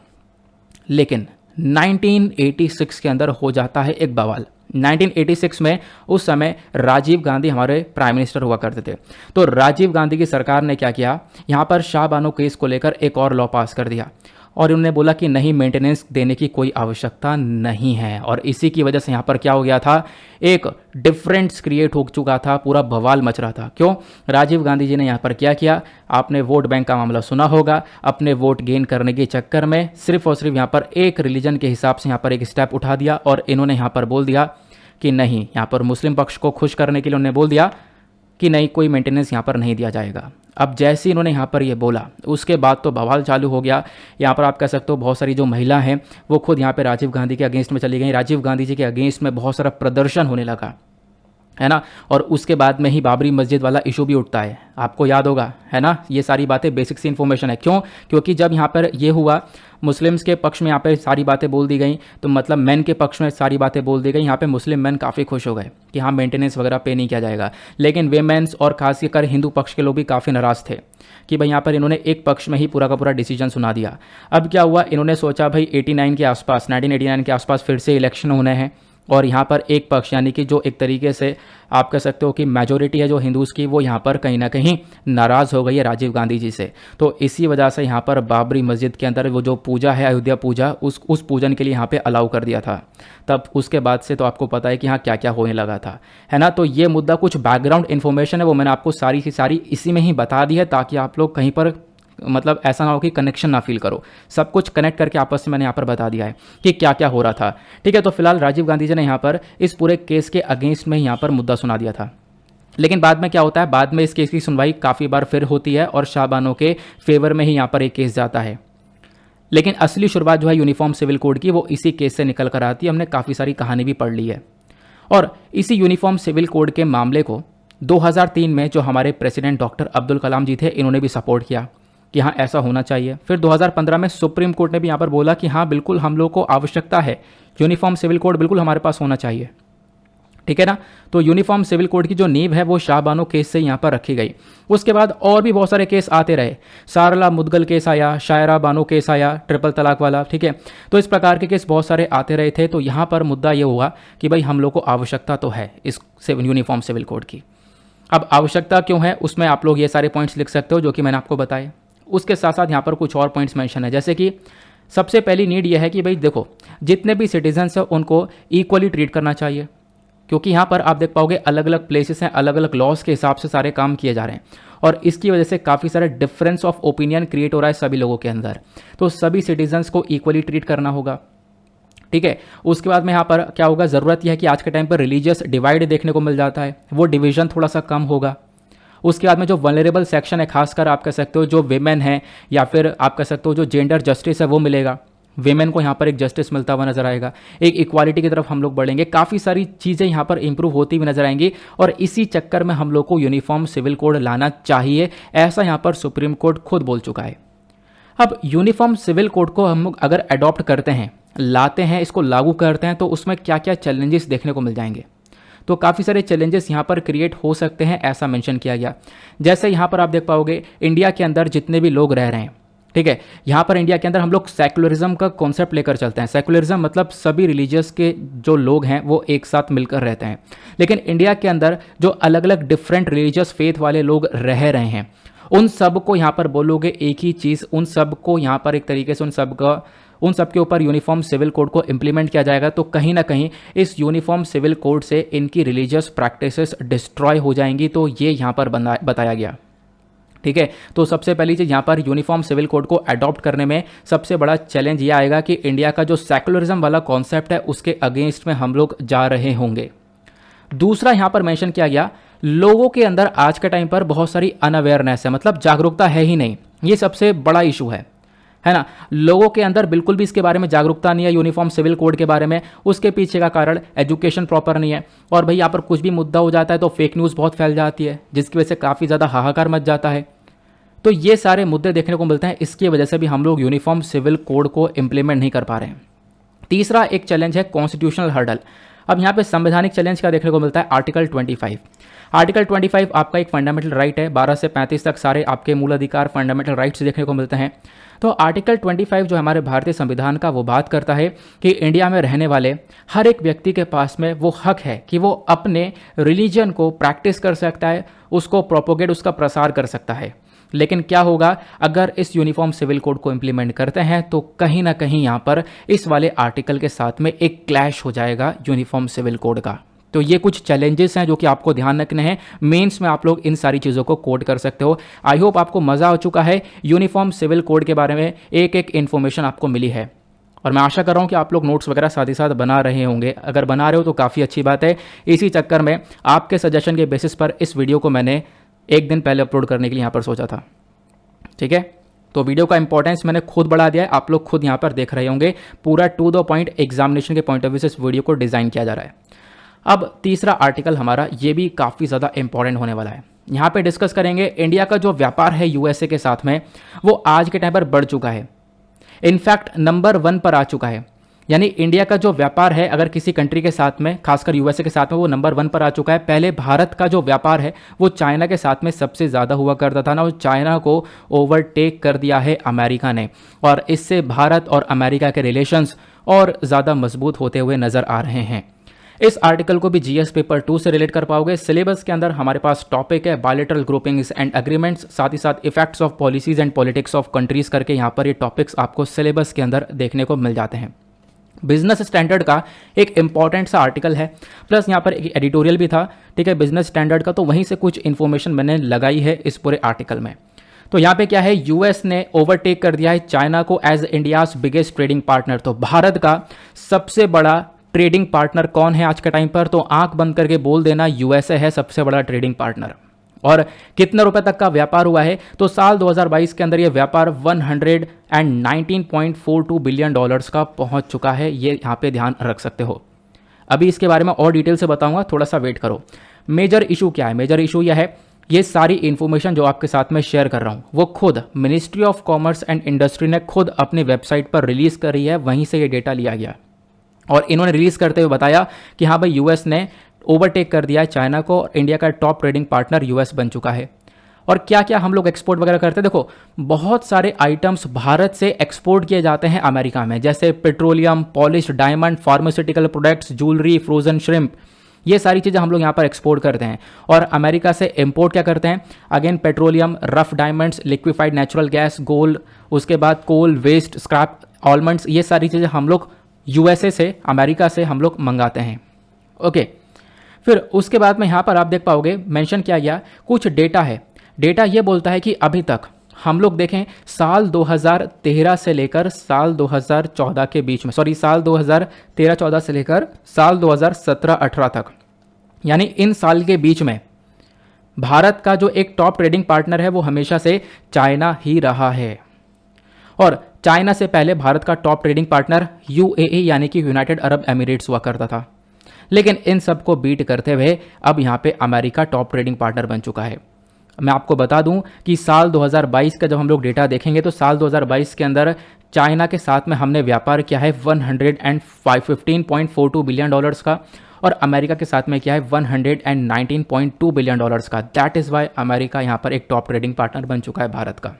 लेकिन 1986 के अंदर हो जाता है एक बवाल। 1986 में उस समय राजीव गांधी हमारे प्राइम मिनिस्टर हुआ करते थे। तो राजीव गांधी की सरकार ने क्या किया, यहाँ पर शाहबानो केस को लेकर एक और लॉ पास कर दिया, और उन्होंने बोला कि नहीं, मेंटेनेंस देने की कोई आवश्यकता नहीं है। और इसी की वजह से यहाँ पर क्या हो गया था, एक डिफरेंस क्रिएट हो चुका था, पूरा बवाल मच रहा था। क्यों? राजीव गांधी जी ने यहाँ पर क्या किया, आपने वोट बैंक का मामला सुना होगा, अपने वोट गेन करने के चक्कर में सिर्फ और सिर्फ यहाँ पर एक रिलीजन के हिसाब से यहाँ पर एक स्टेप उठा दिया, और इन्होंने यहाँ पर बोल दिया कि नहीं, यहाँ पर मुस्लिम पक्ष को खुश करने के लिए उन्होंने बोल दिया कि नहीं, कोई मेंटेनेंस यहाँ पर नहीं दिया जाएगा। अब जैसे ही इन्होंने यहाँ पर ये बोला, उसके बाद तो बवाल चालू हो गया। यहाँ पर आप कह सकते हो बहुत सारी जो महिला हैं वो खुद यहाँ पे राजीव गांधी के अगेंस्ट में चली गई। राजीव गांधी जी के अगेंस्ट में बहुत सारा प्रदर्शन होने लगा, है ना। और उसके बाद में ही बाबरी मस्जिद वाला इशू भी उठता है, आपको याद होगा, है ना। ये सारी बातें बेसिक सी इन्फॉर्मेशन है। क्यों? क्योंकि जब यहाँ पर ये हुआ, मुस्लिम्स के पक्ष में यहाँ पे सारी बातें बोल दी गई, तो मतलब मैन के पक्ष में सारी बातें बोल दी गई। यहाँ पे मुस्लिम मैन काफ़ी खुश हो गए कि हाँ, मेंटेनेंस वगैरह पे नहीं किया जाएगा। लेकिन वेमेंस और खासकर हिंदू पक्ष के लोग भी काफ़ी नाराज़ थे कि भाई यहाँ पर इन्होंने एक पक्ष में ही पूरा का पूरा डिसीजन सुना दिया। अब क्या हुआ, इन्होंने सोचा भाई 89 के आसपास, 1989 के आसपास फिर से इलेक्शन होने हैं, और यहाँ पर एक पक्ष यानी कि जो एक तरीके से आप कह सकते हो कि मेजोरिटी है जो हिंदूज़ की, वो यहाँ पर कहीं ना कहीं नाराज़ हो गई है राजीव गांधी जी से। तो इसी वजह से यहाँ पर बाबरी मस्जिद के अंदर वो जो पूजा है, अयोध्या पूजा, उस पूजन के लिए यहाँ पे अलाउ कर दिया था। तब उसके बाद से तो आपको पता है कि हाँ क्या क्या होने लगा था, है ना। तो ये मुद्दा, कुछ बैकग्राउंड इन्फॉर्मेशन है, वो मैंने आपको सारी की सारी इसी में ही बता दी है, ताकि आप लोग कहीं पर मतलब ऐसा ना हो कि कनेक्शन ना फील करो। सब कुछ कनेक्ट करके आपस में मैंने यहाँ पर बता दिया है कि क्या क्या हो रहा था, ठीक है। तो फिलहाल राजीव गांधी जी ने यहाँ पर इस पूरे केस के अगेंस्ट में यहाँ पर मुद्दा सुना दिया था। लेकिन बाद में क्या होता है, बाद में इस केस की सुनवाई काफ़ी बार फिर होती है और शाहबानो के फेवर में ही यहाँ पर एक केस जाता है। लेकिन असली शुरुआत जो है यूनिफॉर्म सिविल कोड की, वो इसी केस से निकल कर आती है। हमने काफ़ी सारी कहानी भी पढ़ ली है। और इसी यूनिफॉर्म सिविल कोड के मामले को 2003 में जो हमारे प्रेसिडेंट डॉक्टर अब्दुल कलाम जी थे, इन्होंने भी सपोर्ट किया कि हाँ ऐसा होना चाहिए। फिर 2015 में सुप्रीम कोर्ट ने भी यहाँ पर बोला कि हाँ बिल्कुल हम लोग को आवश्यकता है, यूनिफॉर्म सिविल कोड बिल्कुल हमारे पास होना चाहिए, ठीक है ना। तो यूनिफॉर्म सिविल कोड की जो नींव है वो शाहबानो केस से यहाँ पर रखी गई। उसके बाद और भी बहुत सारे केस आते रहे, सारला मुदगल केस आया, शायरा बानो केस आया, ट्रिपल तलाक वाला, ठीक है। तो इस प्रकार के केस बहुत सारे आते रहे थे। तो यहाँ पर मुद्दा ये हुआ कि भाई हम लोग को आवश्यकता तो है इस यूनिफॉर्म सिविल कोड की। अब आवश्यकता क्यों है, उसमें आप लोग ये सारे पॉइंट्स लिख सकते हो जो कि मैंने आपको बताए। उसके साथ साथ यहाँ पर कुछ और पॉइंट्स मेंशन है, जैसे कि सबसे पहली नीड यह है कि भाई देखो, जितने भी सिटीजन्स हैं उनको इक्वली ट्रीट करना चाहिए। क्योंकि यहाँ पर आप देख पाओगे अलग अलग प्लेसेस हैं, अलग अलग लॉज के हिसाब से सारे काम किए जा रहे हैं, और इसकी वजह से काफ़ी सारे डिफरेंस ऑफ ओपिनियन क्रिएट हो रहा है सभी लोगों के अंदर। तो सभी सिटीजन्स को इक्वली ट्रीट करना होगा, ठीक है। उसके बाद में यहाँ पर क्या होगा, ज़रूरत यह है कि आज के टाइम पर रिलीजियस डिवाइड देखने को मिल जाता है, वो डिवीजन थोड़ा सा कम होगा। उसके बाद में जो वनरेबल सेक्शन है, खासकर आप कह सकते हो जो वेमेन है, या फिर आप कह सकते हो जो जेंडर जस्टिस है, वो मिलेगा। वेमेन को यहाँ पर एक जस्टिस मिलता हुआ नजर आएगा, एक इक्वालिटी की तरफ हम लोग बढ़ेंगे, काफ़ी सारी चीज़ें यहाँ पर इंप्रूव होती हुई नजर आएंगी। और इसी चक्कर में हम लोग को यूनिफॉर्म सिविल कोड लाना चाहिए, ऐसा यहाँ पर सुप्रीम कोर्ट खुद बोल चुका है। अब यूनिफॉर्म सिविल कोड को हम लोग अगर अडॉप्ट करते हैं, लाते हैं, इसको लागू करते हैं, तो उसमें क्या क्या चैलेंजेस देखने को मिल जाएंगे। तो काफ़ी सारे चैलेंजेस यहाँ पर क्रिएट हो सकते हैं, ऐसा मेंशन किया गया। जैसे यहाँ पर आप देख पाओगे इंडिया के अंदर जितने भी लोग रह रहे हैं, ठीक है, यहाँ पर इंडिया के अंदर हम लोग सेकुलरिज्म का कॉन्सेप्ट लेकर चलते हैं। सेकुलरिज्म मतलब सभी रिलीजियस के जो लोग हैं वो एक साथ मिलकर रहते हैं। लेकिन इंडिया के अंदर जो अलग अलग डिफरेंट रिलीजियस फेथ वाले लोग रह रहे हैं, उन सब को यहाँ पर बोलोगे एक ही चीज़, उन सब को यहाँ पर एक तरीके से उन सब के ऊपर यूनिफॉर्म सिविल कोड को इंप्लीमेंट किया जाएगा, तो कहीं ना कहीं इस यूनिफॉर्म सिविल कोड से इनकी रिलीजियस प्रैक्टिसेस डिस्ट्रॉय हो जाएंगी। तो ये यहाँ पर बताया गया, ठीक है। तो सबसे पहली चीज़ यहाँ पर यूनिफॉर्म सिविल कोड को अडॉप्ट करने में सबसे बड़ा चैलेंज ये आएगा कि इंडिया का जो सेकुलरिज्म वाला कॉन्सेप्ट है उसके अगेंस्ट में हम लोग जा रहे होंगे। दूसरा यहाँ पर मेंशन किया गया, लोगों के अंदर आज के टाइम पर बहुत सारी अनअवेयरनेस है, मतलब जागरूकता है ही नहीं। ये सबसे बड़ा इशू है ना। लोगों के अंदर बिल्कुल भी इसके बारे में जागरूकता नहीं है, यूनिफॉर्म सिविल कोड के बारे में। उसके पीछे का कारण एजुकेशन प्रॉपर नहीं है, और भाई यहाँ पर कुछ भी मुद्दा हो जाता है तो फेक न्यूज़ बहुत फैल जाती है, जिसकी वजह से काफ़ी ज़्यादा हाहाकार मच जाता है। तो ये सारे मुद्दे देखने को मिलते हैं, इसकी वजह से भी हम लोग यूनिफॉर्म सिविल कोड को इंप्लीमेंट नहीं कर पा रहे हैं। तीसरा एक चैलेंज है कॉन्स्टिट्यूशनल हर्डल। अब यहाँ पे संवैधानिक चैलेंज क्या देखने को मिलता है, आर्टिकल 25। आर्टिकल 25 आपका एक फंडामेंटल राइट है, 12 से 35 तक सारे आपके मूल अधिकार फंडामेंटल राइट्स देखने को मिलते हैं। तो आर्टिकल 25 जो हमारे भारतीय संविधान का, वो बात करता है कि इंडिया में रहने वाले हर एक व्यक्ति के पास में वो हक है कि वो अपने रिलीजन को प्रैक्टिस कर सकता है, उसको प्रोपोगेट, उसका प्रसार कर सकता है। लेकिन क्या होगा अगर इस यूनिफॉर्म सिविल कोड को इंप्लीमेंट करते हैं, तो कहीं ना कहीं यहाँ पर इस वाले आर्टिकल के साथ में एक क्लैश हो जाएगा यूनिफॉर्म सिविल कोड का। तो ये कुछ चैलेंजेस हैं जो कि आपको ध्यान रखने हैं। मेंस में आप लोग इन सारी चीज़ों को कोड कर सकते हो। आई होप आपको मज़ा आ चुका है, यूनिफॉर्म सिविल कोड के बारे में एक एक इन्फॉर्मेशन आपको मिली है। और मैं आशा कर रहा हूँ कि आप लोग नोट्स वगैरह साथ ही साथ बना रहे होंगे। अगर बना रहे हो तो काफ़ी अच्छी बात है। इसी चक्कर में आपके सजेशन के बेसिस पर इस वीडियो को मैंने एक दिन पहले अपलोड करने के लिए यहाँ पर सोचा था। ठीक है, तो वीडियो का इंपॉर्टेंस मैंने खुद बढ़ा दिया है, आप लोग खुद यहाँ पर देख रहे होंगे। पूरा टू द पॉइंट एग्जामिनेशन के पॉइंट ऑफ व्यू से इस वीडियो को डिज़ाइन किया जा रहा है। अब तीसरा आर्टिकल हमारा ये भी काफ़ी ज़्यादा इंपॉर्टेंट होने वाला है। यहाँ पे डिस्कस करेंगे इंडिया का जो व्यापार है यूएसए के साथ में, वो आज के टाइम पर बढ़ चुका है। इनफैक्ट नंबर 1 पर आ चुका है। यानी इंडिया का जो व्यापार है अगर किसी कंट्री के साथ में, खासकर यूएसए के साथ में, वो नंबर 1 पर आ चुका है। पहले भारत का जो व्यापार है वो चाइना के साथ में सबसे ज़्यादा हुआ करता था ना, वो चाइना को ओवरटेक कर दिया है अमेरिका ने, और इससे भारत और अमेरिका के रिलेशंस और ज़्यादा मजबूत होते हुए नज़र आ रहे हैं। इस आर्टिकल को भी जीएस पेपर 2 से रिलेट कर पाओगे। सिलेबस के अंदर हमारे पास टॉपिक है बायलैटरल ग्रुपिंग्स एंड एग्रीमेंट्स, साथ ही साथ effects of policies and politics of countries करके यहाँ पर ये टॉपिक्स आपको सिलेबस के अंदर देखने को मिल जाते हैं। बिजनेस स्टैंडर्ड का एक इंपॉर्टेंट सा आर्टिकल है, प्लस यहाँ पर एक एडिटोरियल भी था। ठीक है, बिजनेस स्टैंडर्ड का, तो वहीं से कुछ इन्फॉर्मेशन मैंने लगाई है इस पूरे आर्टिकल में। तो यहाँ पे क्या है, यूएस ने ओवरटेक कर दिया है चाइना को as India's biggest trading partner. तो भारत का सबसे बड़ा ट्रेडिंग पार्टनर कौन है आज के टाइम पर, तो आंख बंद करके बोल देना यूएसए है सबसे बड़ा ट्रेडिंग पार्टनर। और कितने रुपए तक का व्यापार हुआ है, तो साल 2022 के अंदर ये व्यापार 119.42 बिलियन डॉलर्स का पहुंच चुका है। ये यहाँ पे ध्यान रख सकते हो। अभी इसके बारे में और डिटेल से बताऊंगा, थोड़ा सा वेट करो। मेजर इशू क्या है, मेजर इशू यह है, ये सारी इंफॉर्मेशन जो आपके साथ में शेयर कर रहा हूँ वो खुद ministry of commerce and industry ने खुद अपनी वेबसाइट पर रिलीज करी है, वहीं से ये डेटा लिया गया। और इन्होंने रिलीज करते हुए बताया कि हाँ भाई, यूएस ने ओवरटेक कर दिया है चाइना को, और इंडिया का टॉप ट्रेडिंग पार्टनर यूएस बन चुका है। और क्या क्या हम लोग एक्सपोर्ट वगैरह करते हैं, देखो बहुत सारे आइटम्स भारत से एक्सपोर्ट किए जाते हैं अमेरिका में, जैसे petroleum, polished diamond, pharmaceutical products, jewellery, frozen shrimp, ये सारी चीज़ें हम लोग यहाँ पर एक्सपोर्ट करते हैं। और अमेरिका से इंपोर्ट क्या करते हैं, again petroleum, rough diamonds, liquefied natural gas, gold, उसके बाद कोल, वेस्ट, स्क्रैप, ऑलमंड्स, ये सारी चीज़ें हम लोग यूएसए से, अमेरिका से हम लोग मंगाते हैं। ओके, फिर उसके बाद में यहाँ पर आप देख पाओगे मेंशन किया गया कुछ डेटा है। डेटा ये बोलता है कि अभी तक हम लोग देखें साल 2013 से लेकर साल 2014 के बीच में, सॉरी साल 2013-14 से लेकर साल 2017-18 तक, यानी इन साल के बीच में भारत का जो एक टॉप ट्रेडिंग पार्टनर है वो हमेशा से चाइना ही रहा है। और चाइना से पहले भारत का टॉप ट्रेडिंग पार्टनर यूएई यानी कि यूनाइटेड अरब एमिरेट्स हुआ करता था। लेकिन इन सबको बीट करते हुए अब यहाँ पे अमेरिका टॉप ट्रेडिंग पार्टनर बन चुका है। मैं आपको बता दूं कि साल 2022 का जब हम लोग डेटा देखेंगे तो साल 2022 के अंदर चाइना के साथ में हमने व्यापार किया है 115.42 बिलियन डॉलर्स का, और अमेरिका के साथ में किया है 119.2 बिलियन डॉलर्स का। दैट इज़ वाई अमेरिका यहाँ पर एक टॉप ट्रेडिंग पार्टनर बन चुका है भारत का।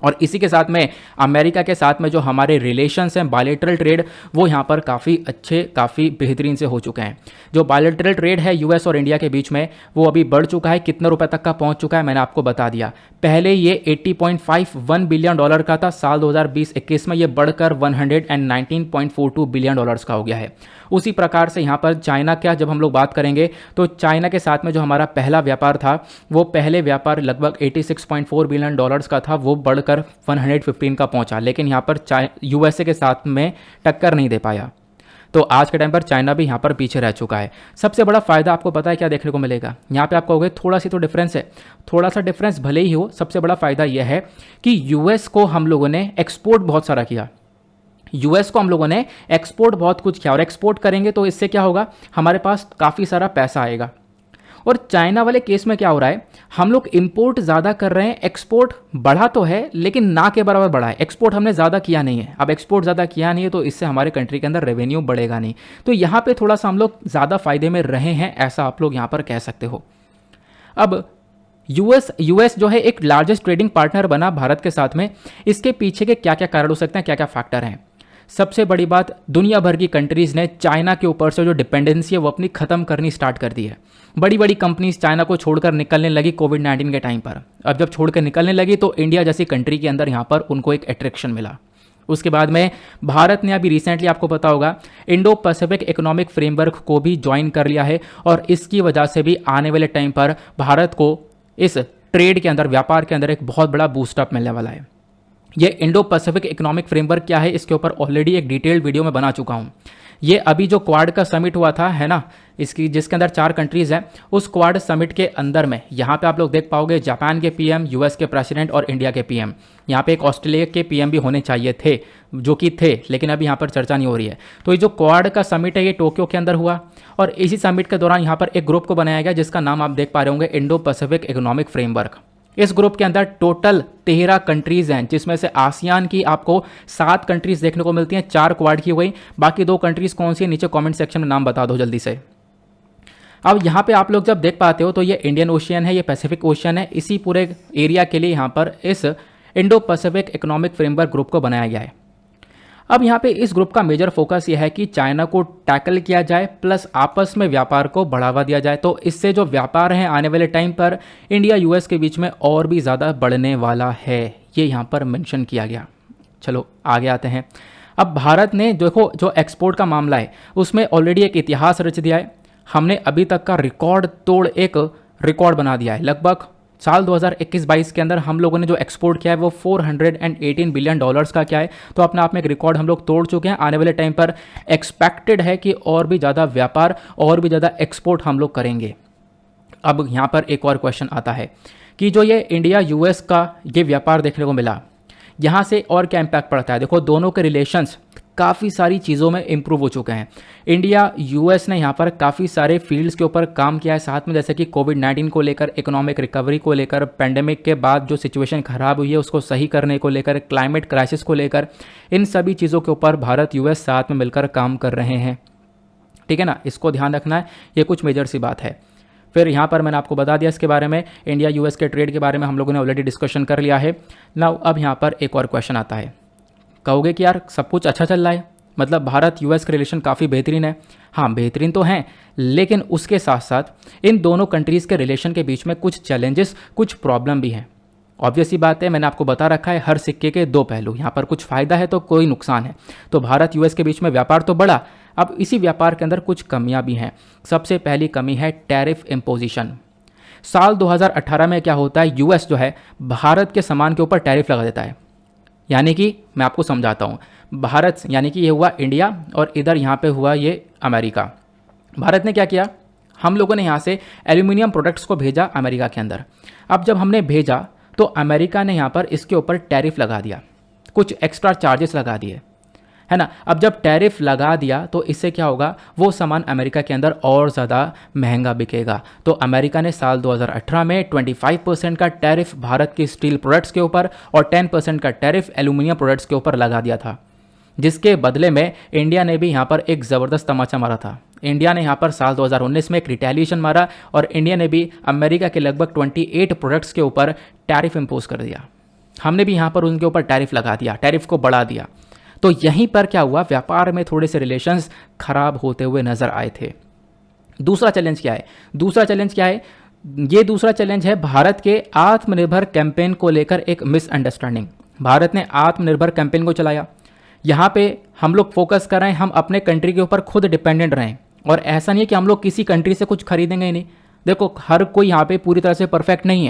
और इसी के साथ में अमेरिका के साथ में जो हमारे रिलेशंस हैं, बायलैटरल ट्रेड, वो यहाँ पर काफ़ी अच्छे, काफ़ी बेहतरीन से हो चुके हैं। जो बायलैटरल ट्रेड है यूएस और इंडिया के बीच में, वो अभी बढ़ चुका है। कितने रुपए तक का पहुँच चुका है मैंने आपको बता दिया। पहले ये 80.51 बिलियन डॉलर का था, साल 2020-21 में ये बढ़कर 119.42 बिलियन डॉलर्स का हो गया है। उसी प्रकार से यहाँ पर चाइना का जब हम लोग बात करेंगे तो चाइना के साथ में जो हमारा पहला व्यापार था, वो पहले व्यापार लगभग 86.4 बिलियन डॉलर्स का था, वो बढ़कर 115 का पहुंचा। लेकिन यहाँ पर यूएसए के साथ में टक्कर नहीं दे पाया। तो आज के टाइम पर चाइना भी यहाँ पर पीछे रह चुका है। सबसे बड़ा फायदा आपको पता है क्या देखने को मिलेगा, यहाँ पे आप कहोगे थोड़ा सी तो डिफरेंस है, थोड़ा सा डिफरेंस भले ही हो, सबसे बड़ा फायदा यह है कि यूएस को हम लोगों ने एक्सपोर्ट बहुत सारा किया। यूएस को हम लोगों ने एक्सपोर्ट बहुत कुछ किया, और एक्सपोर्ट करेंगे तो इससे क्या होगा, हमारे पास काफ़ी सारा पैसा आएगा। और चाइना वाले केस में क्या हो रहा है, हम लोग इंपोर्ट ज़्यादा कर रहे हैं, एक्सपोर्ट बढ़ा तो है लेकिन ना के बराबर बढ़ा है। एक्सपोर्ट हमने ज़्यादा किया नहीं है। अब एक्सपोर्ट ज़्यादा किया नहीं है तो इससे हमारे कंट्री के अंदर रेवेन्यू बढ़ेगा नहीं। तो यहाँ पे थोड़ा सा हम लोग ज़्यादा फायदे में रहे हैं, ऐसा आप लोग यहाँ पर कह सकते हो। अब यूएस जो है एक लार्जेस्ट ट्रेडिंग पार्टनर बना भारत के साथ में, इसके पीछे के क्या क्या कारण हो सकते हैं, क्या क्या फैक्टर हैं। सबसे बड़ी बात, दुनिया भर की कंट्रीज़ ने चाइना के ऊपर से जो डिपेंडेंसी है वो अपनी ख़त्म करनी स्टार्ट कर दी है। बड़ी बड़ी कंपनीज चाइना को छोड़कर निकलने लगी कोविड-19 के टाइम पर। अब जब छोड़कर निकलने लगी तो इंडिया जैसी कंट्री के अंदर यहाँ पर उनको एक अट्रैक्शन मिला। उसके बाद में भारत ने अभी रिसेंटली आपको पता होगा इंडो पैसिफिक इकोनॉमिक फ्रेमवर्क को भी ज्वाइन कर लिया है, और इसकी वजह से भी आने वाले टाइम पर भारत को इस ट्रेड के अंदर, व्यापार के अंदर एक बहुत बड़ा बूस्टअप मिलने वाला है। ये इंडो पैसिफिक इकोनॉमिक फ्रेमवर्क क्या है, इसके ऊपर ऑलरेडी एक डिटेल्ड वीडियो में बना चुका हूँ। ये अभी जो क्वाड का समिट हुआ था, है ना, इसकी जिसके अंदर 4 कंट्रीज़ हैं, उस क्वाड समिट के अंदर में यहाँ पे आप लोग देख पाओगे जापान के पीएम, यूएस के प्रेसिडेंट और इंडिया के पीएम। यहाँ पे एक ऑस्ट्रेलिया के पीएम भी होने चाहिए थे, जो कि थे, लेकिन अभी यहाँ पर चर्चा नहीं हो रही है। तो ये जो क्वाड का समिट है ये टोक्यो के अंदर हुआ, और इसी समिट के दौरान यहाँ पर एक ग्रुप को बनाया गया जिसका नाम आप देख पा रहे होंगे, इंडो पैसिफिक इकोनॉमिक फ्रेमवर्क। इस ग्रुप के अंदर टोटल 13 कंट्रीज हैं, जिसमें से आसियान की आपको 7 कंट्रीज देखने को मिलती हैं, 4 क्वाड की हुई। बाकी 2 कंट्रीज कौन सी है, नीचे कमेंट सेक्शन में नाम बता दो जल्दी से। अब यहाँ पे आप लोग जब देख पाते हो तो ये इंडियन ओशियन है, ये पैसिफिक ओशियन है, इसी पूरे एरिया के लिए यहाँ पर इस Indo Pacific economic framework group को बनाया गया है। अब यहाँ पे इस ग्रुप का मेजर फोकस यह है कि चाइना को टैकल किया जाए, प्लस आपस में व्यापार को बढ़ावा दिया जाए। तो इससे जो व्यापार है आने वाले टाइम पर इंडिया यूएस के बीच में और भी ज़्यादा बढ़ने वाला है, ये यहाँ पर मेंशन किया गया। चलो आगे आते हैं। अब भारत ने देखो जो एक्सपोर्ट का मामला है उसमें ऑलरेडी एक इतिहास रच दिया है। हमने अभी तक का रिकॉर्ड तोड़ एक रिकॉर्ड बना दिया है। लगभग साल 2021-22 के अंदर हम लोगों ने जो एक्सपोर्ट किया है वो 418 बिलियन डॉलर्स का क्या है, तो अपने आप में एक रिकॉर्ड हम लोग तोड़ चुके हैं। आने वाले टाइम पर एक्सपेक्टेड है कि और भी ज़्यादा व्यापार और भी ज़्यादा एक्सपोर्ट हम लोग करेंगे। अब यहाँ पर एक और क्वेश्चन आता है कि जो ये इंडिया यूएस का ये व्यापार देखने को मिला, यहाँ से और क्या इम्पैक्ट पड़ता है। देखो दोनों के रिलेशंस काफ़ी सारी चीज़ों में इंप्रूव हो चुके हैं। इंडिया यूएस ने यहाँ पर काफ़ी सारे फील्ड्स के ऊपर काम किया है साथ में, जैसे कि कोविड-19 को लेकर, इकोनॉमिक रिकवरी को लेकर, पेंडेमिक के बाद जो सिचुएशन खराब हुई है उसको सही करने को लेकर, क्लाइमेट क्राइसिस को लेकर, इन सभी चीज़ों के ऊपर भारत यूएस साथ में मिलकर काम कर रहे हैं। ठीक है ना, इसको ध्यान रखना है, ये कुछ मेजर सी बात है। फिर यहाँ पर मैंने आपको बता दिया इसके बारे में, इंडिया यूएस के ट्रेड के बारे में हम लोगों ने ऑलरेडी डिस्कशन कर लिया है। नाउ अब यहाँ पर एक और क्वेश्चन आता है, कहोगे कि यार सब कुछ अच्छा चल रहा है, मतलब भारत यूएस के रिलेशन काफ़ी बेहतरीन है। हाँ बेहतरीन तो हैं, लेकिन उसके साथ साथ इन दोनों कंट्रीज़ के रिलेशन के बीच में कुछ चैलेंजेस, कुछ प्रॉब्लम भी हैं। ऑब्वियस सी बात है, मैंने आपको बता रखा है हर सिक्के के 2 पहलू, यहाँ पर कुछ फ़ायदा है तो कोई नुकसान है। तो भारत यूएस के बीच में व्यापार तो बढ़ा, अब इसी व्यापार के अंदर कुछ कमियां भी हैं। सबसे पहली कमी है टैरिफ इम्पोजिशन। साल 2018 में क्या होता है, यूएस जो है भारत के सामान के ऊपर टैरिफ लगा देता है। यानी कि मैं आपको समझाता हूँ, भारत यानी कि ये हुआ इंडिया और इधर यहाँ पे हुआ ये अमेरिका। भारत ने क्या किया, हम लोगों ने यहाँ से एल्यूमिनियम प्रोडक्ट्स को भेजा अमेरिका के अंदर। अब जब हमने भेजा तो अमेरिका ने यहाँ पर इसके ऊपर टैरिफ लगा दिया, कुछ एक्स्ट्रा चार्जेस लगा दिए, है ना। अब जब टैरिफ लगा दिया तो इससे क्या होगा, वो सामान अमेरिका के अंदर और ज़्यादा महंगा बिकेगा। तो अमेरिका ने साल 2018 में 25% का टैरिफ भारत के स्टील प्रोडक्ट्स के ऊपर और 10% का टैरिफ एल्यूमिनियम प्रोडक्ट्स के ऊपर लगा दिया था, जिसके बदले में इंडिया ने भी यहाँ पर एक ज़बरदस्त तमाचा मारा था। इंडिया ने यहाँ पर साल 2019 में एक रिटेलिएशन मारा और इंडिया ने भी अमेरिका के लगभग 28 प्रोडक्ट्स के ऊपर टैरिफ इम्पोज कर दिया। हमने भी यहाँ पर उनके ऊपर टैरिफ लगा दिया, टैरिफ को बढ़ा दिया। तो यहीं पर क्या हुआ, व्यापार में थोड़े से रिलेशंस खराब होते हुए नजर आए थे। दूसरा चैलेंज क्या है, ये दूसरा चैलेंज है भारत के आत्मनिर्भर कैंपेन को लेकर एक मिसअंडरस्टैंडिंग। भारत ने आत्मनिर्भर कैंपेन को चलाया, यहाँ पे हम लोग फोकस कर रहे हैं हम अपने कंट्री के ऊपर खुद डिपेंडेंट रहें, और ऐसा नहीं है कि हम लोग किसी कंट्री से कुछ खरीदेंगे ही नहीं। देखो हर कोई यहाँ पे पूरी तरह से परफेक्ट नहीं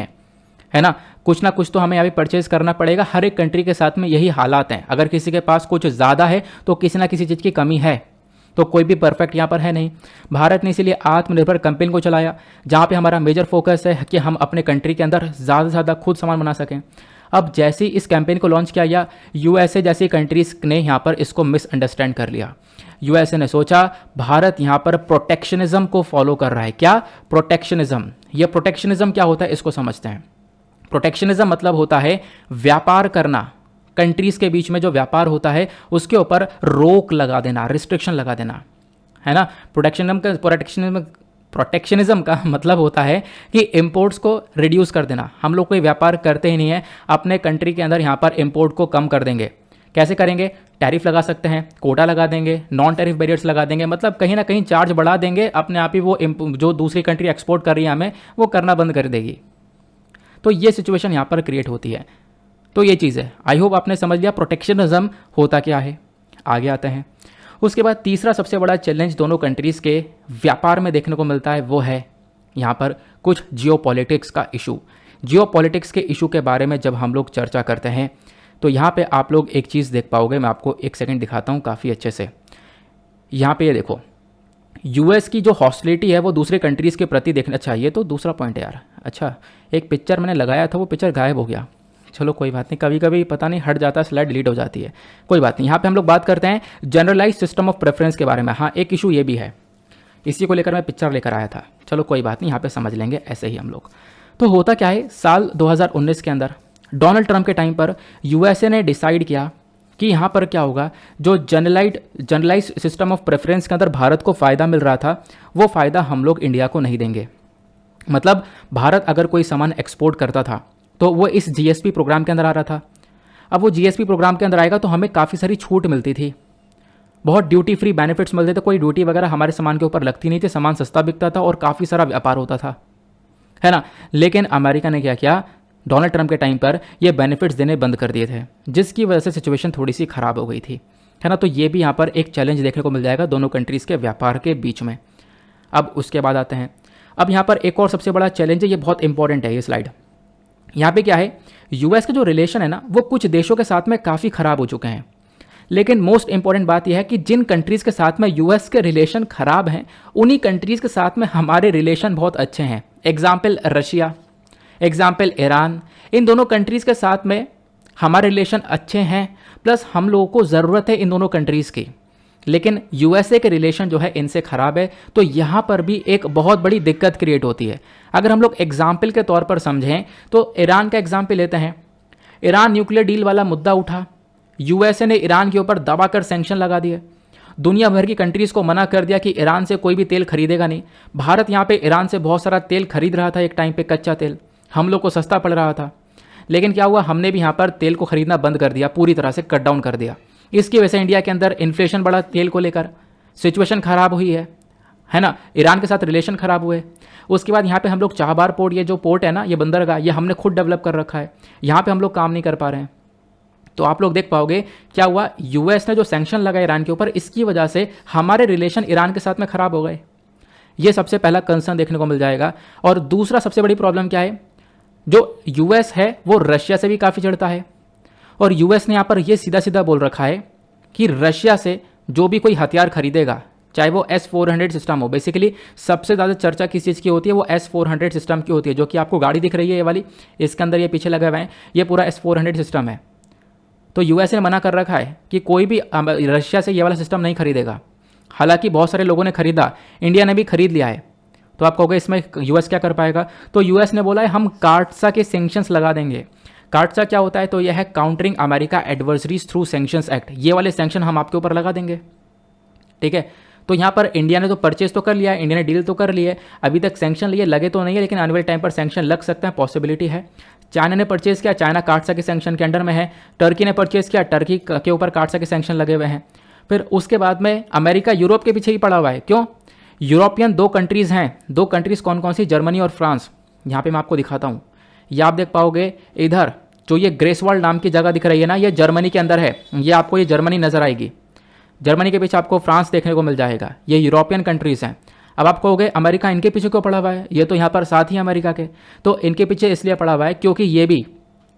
है ना, कुछ ना कुछ तो हमें यहाँ पे परचेज करना पड़ेगा। हर एक कंट्री के साथ में यही हालात हैं, अगर किसी के पास कुछ ज़्यादा है तो किसी ना किसी चीज़ की कमी है, तो कोई भी परफेक्ट यहाँ पर है नहीं। भारत ने इसीलिए आत्मनिर्भर कैंपेन को चलाया, जहाँ पे हमारा मेजर फोकस है कि हम अपने कंट्री के अंदर ज़्यादा से ज़्यादा खुद सामान बना सकें। अब जैसे ही इस कैंपेन को लॉन्च किया गया, यूएसए जैसी कंट्रीज़ ने यहाँ पर इसको मिसअंडरस्टैंड कर लिया। यूएसए ने सोचा भारत यहाँ पर प्रोटेक्शनिज्म को फॉलो कर रहा है। क्या प्रोटेक्शनिज्म, ये प्रोटेक्शनिज्म क्या होता है इसको समझते हैं। प्रोटेक्शनिज्म मतलब होता है व्यापार करना, कंट्रीज के बीच में जो व्यापार होता है उसके ऊपर रोक लगा देना, रिस्ट्रिक्शन लगा देना, है ना। प्रोटेक्शनिज्म का मतलब होता है कि इंपोर्ट्स को रिड्यूस कर देना। हम लोग कोई व्यापार करते ही नहीं है, अपने कंट्री के अंदर यहाँ पर इंपोर्ट को कम कर देंगे। कैसे करेंगे, टैरिफ लगा सकते हैं, कोटा लगा देंगे, नॉन टैरिफ बैरियर्स लगा देंगे, मतलब कहीं ना कहीं चार्ज बढ़ा देंगे, अपने आप ही वो जो दूसरी कंट्री एक्सपोर्ट कर रही है हमें वो करना बंद कर देगी। तो ये सिचुएशन यहाँ पर क्रिएट होती है। तो ये चीज़ है, आई होप आपने समझ लिया प्रोटेक्शनिज्म होता क्या है। आगे आते हैं, उसके बाद तीसरा सबसे बड़ा चैलेंज दोनों कंट्रीज़ के व्यापार में देखने को मिलता है, वो है यहाँ पर कुछ जियोपॉलिटिक्स का इशू। जियोपॉलिटिक्स के इशू के बारे में जब हम लोग चर्चा करते हैं तो यहाँ पे आप लोग एक चीज़ देख पाओगे, मैं आपको एक सेकंड दिखाता हूँ काफ़ी अच्छे से। यहाँ पे ये देखो, यूएस की जो हॉस्टिलिटी है वो दूसरे कंट्रीज़ के प्रति देखना चाहिए। तो दूसरा पॉइंट है यार, अच्छा एक पिक्चर मैंने लगाया था, वो पिक्चर गायब हो गया। चलो कोई बात नहीं, कभी कभी पता नहीं हट जाता है, स्लाइड डिलीट हो जाती है, कोई बात नहीं। यहाँ पे हम लोग बात करते हैं जनरलाइज सिस्टम ऑफ प्रेफरेंस के बारे में। हाँ, एक इशू ये भी है, इसी को लेकर मैं पिक्चर लेकर आया था। चलो कोई बात नहीं, यहाँ पे समझ लेंगे ऐसे ही हम लोग। तो होता क्या है, साल 2019 के अंदर डोनाल्ड ट्रंप के टाइम पर यूएसए ने डिसाइड किया कि यहाँ पर क्या होगा, जो जनरलाइज सिस्टम ऑफ प्रेफरेंस के अंदर भारत को फ़ायदा मिल रहा था, वो फ़ायदा हम लोग इंडिया को नहीं देंगे। मतलब भारत अगर कोई सामान एक्सपोर्ट करता था तो वो इस जीएसपी प्रोग्राम के अंदर आ रहा था। अब वो जीएसपी प्रोग्राम के अंदर आएगा तो हमें काफ़ी सारी छूट मिलती थी, बहुत ड्यूटी फ्री बेनिफिट्स मिलते थे, कोई ड्यूटी वगैरह हमारे सामान के ऊपर लगती नहीं थी, सामान सस्ता बिकता था और काफ़ी सारा व्यापार होता था, है ना। लेकिन अमेरिका ने क्या किया, डोनाल्ड ट्रंप के टाइम पर ये बेनिफिट्स देने बंद कर दिए थे, जिसकी वजह से सिचुएशन थोड़ी सी ख़राब हो गई थी, है ना। तो ये भी यहाँ पर एक चैलेंज देखने को मिल जाएगा दोनों कंट्रीज़ के व्यापार के बीच में। अब उसके बाद आते हैं, अब यहाँ पर एक और सबसे बड़ा चैलेंज है, ये बहुत इंपॉर्टेंट है ये स्लाइड। यहाँ पे क्या है, यूएस के जो रिलेशन है ना, वो कुछ देशों के साथ में काफ़ी ख़राब हो चुके हैं। लेकिन मोस्ट इंपॉर्टेंट बात यह है कि जिन कंट्रीज़ के साथ में यूएस के रिलेशन ख़राब हैं, उन्हीं कंट्रीज़ के साथ में हमारे रिलेशन बहुत अच्छे हैं। एग्जाम्पल रशिया, एग्जाम्पल ईरान, इन दोनों कंट्रीज़ के साथ में हमारे रिलेशन अच्छे हैं, प्लस हम लोगों को ज़रूरत है इन दोनों कंट्रीज़ की। लेकिन यूएसए के रिलेशन जो है इनसे ख़राब है, तो यहाँ पर भी एक बहुत बड़ी दिक्कत क्रिएट होती है। अगर हम लोग एग्जाम्पल के तौर पर समझें तो ईरान का एग्जाम्पल लेते हैं। ईरान न्यूक्लियर डील वाला मुद्दा उठा, यूएसए ने ईरान के ऊपर दबाकर सैंक्शन लगा दिए, दुनिया भर की कंट्रीज़ को मना कर दिया कि ईरान से कोई भी तेल खरीदेगा नहीं। भारत यहाँ पे ईरान से बहुत सारा तेल खरीद रहा था एक टाइम पे, कच्चा तेल हम लोग को सस्ता पड़ रहा था। लेकिन क्या हुआ, हमने भी यहाँ पर तेल को खरीदना बंद कर दिया, पूरी तरह से कट डाउन कर दिया। इसकी वजह से इंडिया के अंदर इन्फ्लेशन बढ़ा, तेल को लेकर सिचुएशन खराब हुई है ना। ईरान के साथ रिलेशन खराब हुए। उसके बाद यहाँ पे हम लोग चाहबार पोर्ट, ये जो पोर्ट है ना, ये बंदरगाह, ये हमने खुद डेवलप कर रखा है, यहाँ पे हम लोग काम नहीं कर पा रहे हैं। तो आप लोग देख पाओगे क्या हुआ, यूएस ने जो सैंक्शन लगा ईरान के ऊपर, इसकी वजह से हमारे रिलेशन ईरान के साथ में खराब हो गए। ये सबसे पहला कंसर्न देखने को मिल जाएगा। और दूसरा सबसे बड़ी प्रॉब्लम क्या है, जो यूएस है वो रशिया से भी काफ़ी चिढ़ता है, और यूएस ने यहाँ पर ये सीधा सीधा बोल रखा है कि रशिया से जो भी कोई हथियार खरीदेगा, चाहे वो S-400 सिस्टम हो, बेसिकली सबसे ज़्यादा चर्चा किस चीज़ की होती है, वो S-400 सिस्टम की होती है, जो कि आपको गाड़ी दिख रही है ये वाली, इसके अंदर ये पीछे लगा हुआ है, ये पूरा S-400 सिस्टम है। तो यूएस ने मना कर रखा है कि कोई भी रशिया से ये वाला सिस्टम नहीं खरीदेगा। हालांकि बहुत सारे लोगों ने खरीदा, इंडिया ने भी खरीद लिया है। तो आप कहोगे इसमें यूएस क्या कर पाएगा, तो यूएस ने बोला है हम कार्टसा के सैंक्शंस लगा देंगे। कार्टसा क्या होता है, तो यह है countering America adversaries through sanctions act, ये वाले सैंक्शन हम आपके ऊपर लगा देंगे, ठीक है। तो यहाँ पर इंडिया ने तो परचेज तो कर लिया है, इंडिया ने डील तो कर ली है, अभी तक सैंक्शन लिए लगे तो नहीं है, लेकिन आने वाले टाइम पर सैंक्शन लग सकते हैं, पॉसिबिलिटी है। चाइना ने परचेज किया, चाइना कार्टसा के सैंक्शन के अंडर में है। टर्की ने परचेज किया, टर्की के ऊपर कार्टसा के सैंक्शन लगे हुए हैं। फिर उसके बाद में अमेरिका यूरोप के पीछे ही पड़ा हुआ है। क्यों, यूरोपियन 2 कंट्रीज़ हैं, 2 कंट्रीज़ कौन कौन सी, जर्मनी और फ्रांस। यहाँ पे मैं आपको दिखाता हूँ, ये आप देख पाओगे इधर जो ये ग्रेसवाल्ड नाम की जगह दिख रही है ना, ये जर्मनी के अंदर है, ये आपको ये जर्मनी नजर आएगी। जर्मनी के पीछे आपको फ्रांस देखने को मिल जाएगा, ये यूरोपियन कंट्रीज़ हैं। अब आप कहोगे अमेरिका इनके पीछे क्यों पड़ा हुआ है, ये तो यहाँ पर साथ ही अमेरिका के। तो इनके पीछे इसलिए पड़ा हुआ है क्योंकि ये भी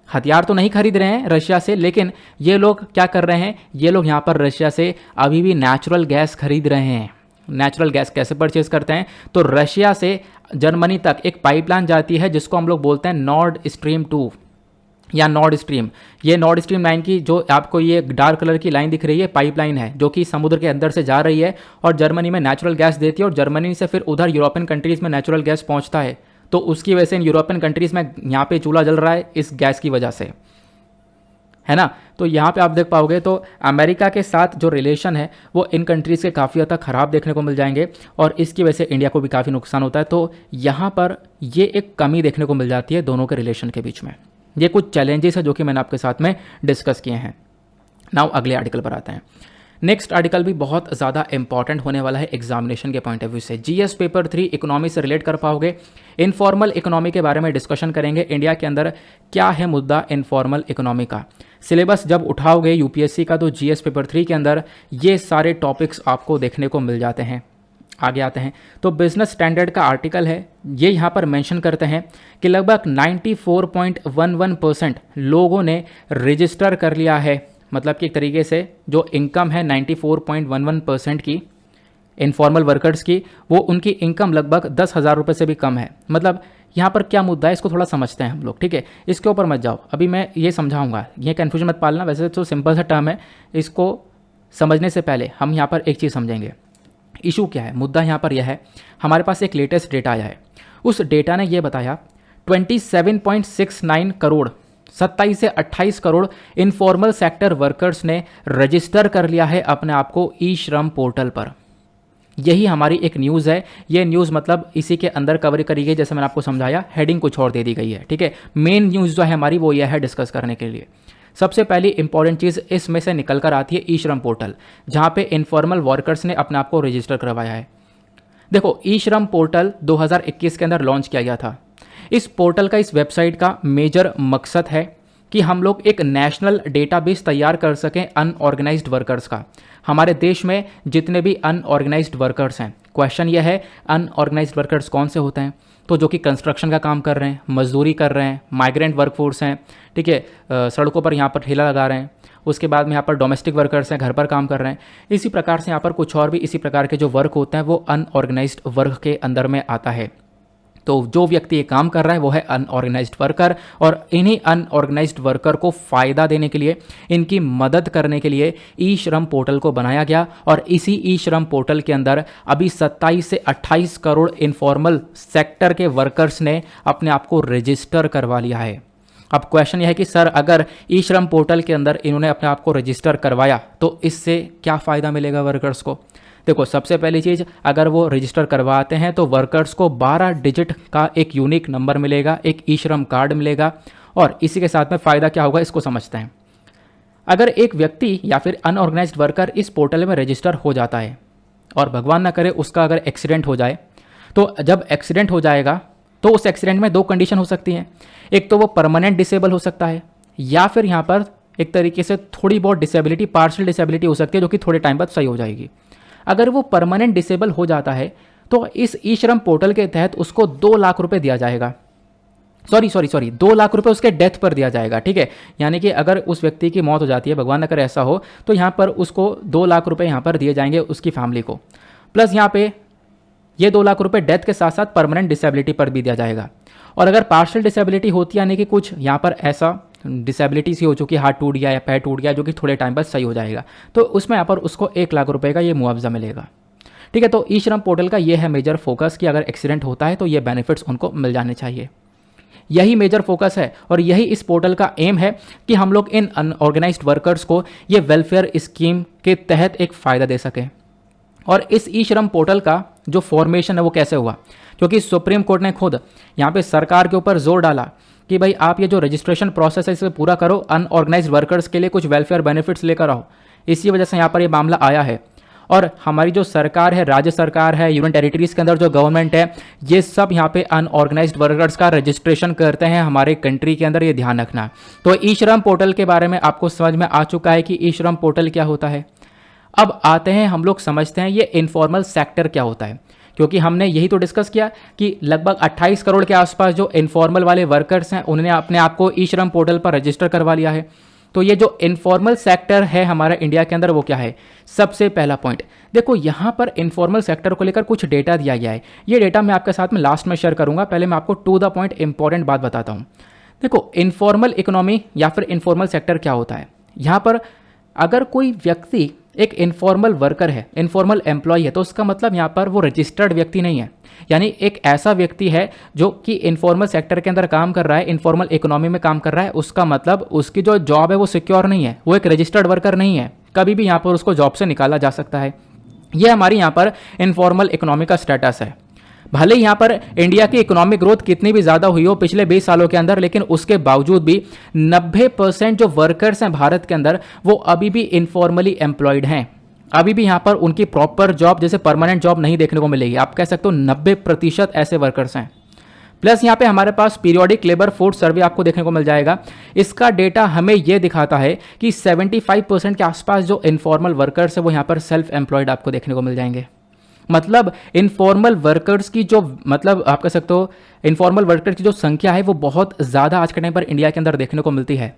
हथियार तो नहीं खरीद रहे हैं रशिया से, लेकिन ये लोग क्या कर रहे हैं, ये लोग यहाँ पर रशिया से अभी भी नेचुरल गैस खरीद रहे हैं। नेचुरल गैस कैसे परचेज करते हैं, तो रशिया से जर्मनी तक एक पाइपलाइन जाती है जिसको हम लोग बोलते हैं नॉर्ड स्ट्रीम 2 या नॉर्ड स्ट्रीम। ये नॉर्ड स्ट्रीम लाइन की जो आपको ये डार्क कलर की लाइन दिख रही है, पाइपलाइन है जो कि समुद्र के अंदर से जा रही है और जर्मनी में नेचुरल गैस देती है, और जर्मनी से फिर उधर यूरोपियन कंट्रीज़ में नेचुरल गैस पहुंचता है। तो उसकी वजह से इन यूरोपियन कंट्रीज़ में यहाँ पे चूल्हा जल रहा है इस गैस की वजह से, है ना। तो यहाँ पे आप देख पाओगे तो अमेरिका के साथ जो रिलेशन है वो इन कंट्रीज़ के काफ़ी हद तक ख़राब देखने को मिल जाएंगे, और इसकी वजह से इंडिया को भी काफ़ी नुकसान होता है। तो यहाँ पर ये एक कमी देखने को मिल जाती है दोनों के रिलेशन के बीच में। ये कुछ चैलेंजेस है जो कि मैंने आपके साथ में डिस्कस किए हैं। नाउ अगले आर्टिकल पर आते हैं। नेक्स्ट आर्टिकल भी बहुत ज़्यादा इंपॉर्टेंट होने वाला है एग्जामिनेशन के पॉइंट ऑफ व्यू से। जीएस पेपर 3 इकोनॉमी से रिलेट कर पाओगे। इनफॉर्मल इकोनॉमी के बारे में डिस्कशन करेंगे, इंडिया के अंदर क्या है मुद्दा इनफॉर्मल इकोनॉमी का। सिलेबस जब उठाओगे यूपीएससी का तो जीएस पेपर 3 के अंदर ये सारे टॉपिक्स आपको देखने को मिल जाते हैं। आगे आते हैं तो बिजनेस स्टैंडर्ड का आर्टिकल है, ये यहाँ पर मेंशन करते हैं कि लगभग 94.11% लोगों ने रजिस्टर कर लिया है। मतलब कि एक तरीके से जो इनकम है 94.11% की इनफॉर्मल वर्कर्स की, वो उनकी इनकम लगभग 10,000 रुपये से भी कम है। मतलब यहाँ पर क्या मुद्दा है इसको थोड़ा समझते हैं हम लोग, ठीक है। इसके ऊपर मत जाओ, अभी मैं ये समझाऊंगा, ये कन्फ्यूजन मत पालना। वैसे तो सिंपल सा टर्म है, इसको समझने से पहले हम यहाँ पर एक चीज़ समझेंगे। इशू क्या है, मुद्दा यहाँ पर यह है, हमारे पास एक लेटेस्ट डेटा आया है। उस डेटा ने यह बताया 27.69 करोड़ 27 से 28 करोड़ इनफॉर्मल सेक्टर वर्कर्स ने रजिस्टर कर लिया है अपने आप को ई श्रम पोर्टल पर। यही हमारी एक न्यूज़ है। ये न्यूज़ मतलब इसी के अंदर कवर करी गई, जैसे मैंने आपको समझाया, हेडिंग कुछ और दे दी गई है, ठीक है। मेन न्यूज़ जो है हमारी वो यह है डिस्कस करने के लिए। सबसे पहली इंपॉर्टेंट चीज़ इसमें से निकल कर आती है ई श्रम पोर्टल, जहाँ पे इनफॉर्मल वर्कर्स ने अपने आप को रजिस्टर करवाया है। देखो, ई श्रम पोर्टल 2021 के अंदर लॉन्च किया गया था। इस पोर्टल का, इस वेबसाइट का मेजर मकसद है कि हम लोग एक नेशनल डेटाबेस तैयार कर सकें अनऑर्गेनाइज्ड वर्कर्स का। हमारे देश में जितने भी अनऑर्गेनाइज्ड वर्कर्स हैं, क्वेश्चन यह है अनऑर्गेनाइज्ड वर्कर्स कौन से होते हैं, तो जो कि कंस्ट्रक्शन का काम कर रहे हैं, मजदूरी कर रहे हैं, माइग्रेंट वर्कफोर्स हैं, ठीक है, सड़कों पर यहाँ पर ठेला लगा रहे हैं, उसके बाद में यहाँ पर डोमेस्टिक वर्कर्स हैं, घर पर काम कर रहे हैं। इसी प्रकार से यहाँ पर कुछ और भी इसी प्रकार के जो वर्क होते हैं वो अनऑर्गेनाइज्ड वर्क के अंदर में आता है। तो जो व्यक्ति ये काम कर रहा है वो है अनऑर्गेनाइज्ड वर्कर, और इन्हीं अनऑर्गेनाइज्ड वर्कर को फ़ायदा देने के लिए, इनकी मदद करने के लिए ई श्रम पोर्टल को बनाया गया। और इसी ई श्रम पोर्टल के अंदर अभी 27 से 28 करोड़ इनफॉर्मल सेक्टर के वर्कर्स ने अपने आप को रजिस्टर करवा लिया है। अब क्वेश्चन यह है कि सर, अगर ई श्रम पोर्टल के अंदर इन्होंने अपने आप को रजिस्टर करवाया तो इससे क्या फ़ायदा मिलेगा वर्कर्स को? देखो, सबसे पहली चीज़, अगर वो रजिस्टर करवाते हैं तो वर्कर्स को 12 डिजिट का एक यूनिक नंबर मिलेगा, एक ई श्रम कार्ड मिलेगा। और इसी के साथ में फ़ायदा क्या होगा इसको समझते हैं। अगर एक व्यक्ति या फिर अनऑर्गेनाइज्ड वर्कर इस पोर्टल में रजिस्टर हो जाता है और भगवान ना करे उसका अगर एक्सीडेंट हो जाए, तो जब एक्सीडेंट हो जाएगा तो उस एक्सीडेंट में दो कंडीशन हो सकती हैं। एक तो वो परमानेंट डिसेबल हो सकता है, या फिर यहाँ पर एक तरीके से थोड़ी बहुत डिसेबिलिटी, पार्शियल डिसेबिलिटी हो सकती है, जो कि थोड़े टाइम बाद सही हो जाएगी। अगर वो परमानेंट डिसेबल हो जाता है तो इस ई श्रम पोर्टल के तहत उसको 2 लाख रुपए दिया जाएगा। सॉरी 2 लाख रुपए उसके डेथ पर दिया जाएगा, ठीक है। यानी कि अगर उस व्यक्ति की मौत हो जाती है, भगवान न करे ऐसा हो, तो यहाँ पर उसको 2 लाख रुपए यहाँ पर दिए जाएंगे उसकी फैमिली को। प्लस यहाँ पे ये 2 लाख रुपए डेथ के साथ साथ परमानेंट डिसेबिलिटी पर भी दिया जाएगा। और अगर पार्शियल डिसेबिलिटी होती है, यानी कि कुछ यहाँ पर ऐसा डिसेबिलिटी सी हो चुकी है, हाथ टूट गया या पैर टूट गया, जो कि थोड़े टाइम बाद सही हो जाएगा, तो उसमें यहाँ पर उसको 1 लाख रुपए का ये मुआवजा मिलेगा, ठीक है। तो ई श्रम पोर्टल का ये है मेजर फोकस कि अगर एक्सीडेंट होता है तो ये बेनिफिट्स उनको मिल जाने चाहिए। यही मेजर फोकस है और यही इस पोर्टल का एम है कि हम लोग इन अनऑर्गेनाइज्ड वर्कर्स को ये वेलफेयर स्कीम के तहत एक फ़ायदा दे सकें। और इस ई श्रम पोर्टल का जो फॉर्मेशन है वो कैसे हुआ, क्योंकि सुप्रीम कोर्ट ने खुद यहाँ पे सरकार के ऊपर जोर डाला कि भाई आप ये जो रजिस्ट्रेशन प्रोसेस है इसे पूरा करो, अनऑर्गेनाइज्ड वर्कर्स के लिए कुछ वेलफेयर बेनिफिट्स लेकर आओ। इसी वजह से यहाँ पर ये मामला आया है। और हमारी जो सरकार है, राज्य सरकार है, यूनियन टेरिटरीज के अंदर जो गवर्नमेंट है, ये सब यहाँ पे अनऑर्गेनाइज्ड वर्कर्स का रजिस्ट्रेशन करते हैं हमारे कंट्री के अंदर, ये ध्यान रखना। तो ई श्रम पोर्टल के बारे में आपको समझ में आ चुका है कि ई श्रम पोर्टल क्या होता है। अब आते हैं हम लोग समझते हैं ये इनफॉर्मल सेक्टर क्या होता है, क्योंकि हमने यही तो डिस्कस किया कि लगभग 28 करोड़ के आसपास जो इनफॉर्मल वाले वर्कर्स हैं उन्होंने अपने आप को ई श्रम पोर्टल पर रजिस्टर करवा लिया है। तो ये जो इनफॉर्मल सेक्टर है हमारा इंडिया के अंदर वो क्या है? सबसे पहला पॉइंट देखो, यहाँ पर इनफॉर्मल सेक्टर को लेकर कुछ डेटा दिया गया है। ये डेटा मैं आपके साथ में लास्ट में शेयर करूंगा, पहले मैं आपको टू द पॉइंट इंपॉर्टेंट बात बताता हूँ। देखो, इनफॉर्मल इकोनॉमी या फिर इनफॉर्मल सेक्टर क्या होता है। यहाँ पर अगर कोई व्यक्ति एक इनफॉर्मल वर्कर है, इनफॉर्मल एम्प्लॉय है, तो उसका मतलब यहाँ पर वो रजिस्टर्ड व्यक्ति नहीं है। यानी एक ऐसा व्यक्ति है जो कि इनफॉर्मल सेक्टर के अंदर काम कर रहा है, इनफॉर्मल इकोनॉमी में काम कर रहा है, उसका मतलब उसकी जो जॉब है वो सिक्योर नहीं है, वो एक रजिस्टर्ड वर्कर नहीं है, कभी भी यहाँ पर उसको जॉब से निकाला जा सकता है। ये हमारी यहाँ पर इनफॉर्मल इकोनॉमी का स्टेटस है। भले ही यहाँ पर इंडिया की इकोनॉमिक ग्रोथ कितनी भी ज़्यादा हुई हो पिछले 20 सालों के अंदर, लेकिन उसके बावजूद भी 90% जो वर्कर्स हैं भारत के अंदर वो अभी भी इनफॉर्मली एम्प्लॉयड हैं। अभी भी यहाँ पर उनकी प्रॉपर जॉब, जैसे परमानेंट जॉब नहीं देखने को मिलेगी। आप कह सकते हो 90% ऐसे वर्कर्स हैं। प्लस यहाँ पे हमारे पास पीरियोडिक लेबर फोर्स सर्वे आपको देखने को मिल जाएगा। इसका डेटा हमें यह दिखाता है कि 75% के आसपास जो इनफॉर्मल वर्कर्स है वो यहाँ पर सेल्फ एम्प्लॉयड आपको देखने को मिल जाएंगे। मतलब इनफॉर्मल वर्कर्स की जो मतलब आप कह सकते हो इनफॉर्मल वर्कर्स की जो संख्या है वो बहुत ज़्यादा आज के टाइम पर इंडिया के अंदर देखने को मिलती है।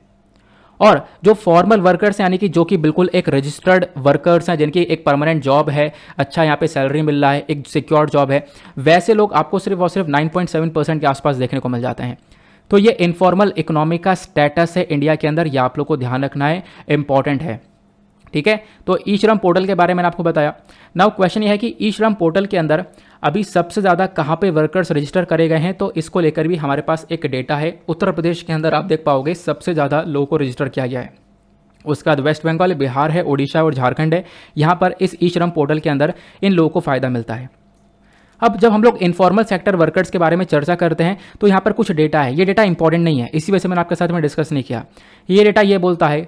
और जो फॉर्मल वर्कर्स हैं यानी कि जो कि बिल्कुल एक रजिस्टर्ड वर्कर्स हैं, जिनकी एक परमानेंट जॉब है, अच्छा यहाँ पे सैलरी मिल रहा है, एक सिक्योर जॉब है, वैसे लोग आपको सिर्फ और सिर्फ 9.7% के आसपास देखने को मिल जाते हैं। तो ये इनफॉर्मल इकोनॉमी का स्टेटस है इंडिया के अंदर, ये आप लोग को ध्यान रखना है, इंपॉर्टेंट है। ठीक है, तो ई श्रम पोर्टल के बारे में मैंने आपको बताया। नाउ क्वेश्चन ये है कि ई श्रम पोर्टल के अंदर अभी सबसे ज़्यादा कहाँ पे वर्कर्स रजिस्टर करे गए हैं, तो इसको लेकर भी हमारे पास एक डेटा है। उत्तर प्रदेश के अंदर आप देख पाओगे सबसे ज़्यादा लोगों को रजिस्टर किया गया है। उसके बाद वेस्ट बंगाल, बिहार है, उड़ीसा और झारखंड है। यहाँ पर इस ई श्रम पोर्टल के अंदर इन लोगों को फ़ायदा मिलता है। अब जब हम लोग इनफॉर्मल सेक्टर वर्कर्स के बारे में चर्चा करते हैं तो यहाँ पर कुछ डेटा है, ये डेटा इंपॉर्टेंट नहीं है, इसी वजह से मैंने आपके साथ में डिस्कस नहीं किया। ये डेटा ये बोलता है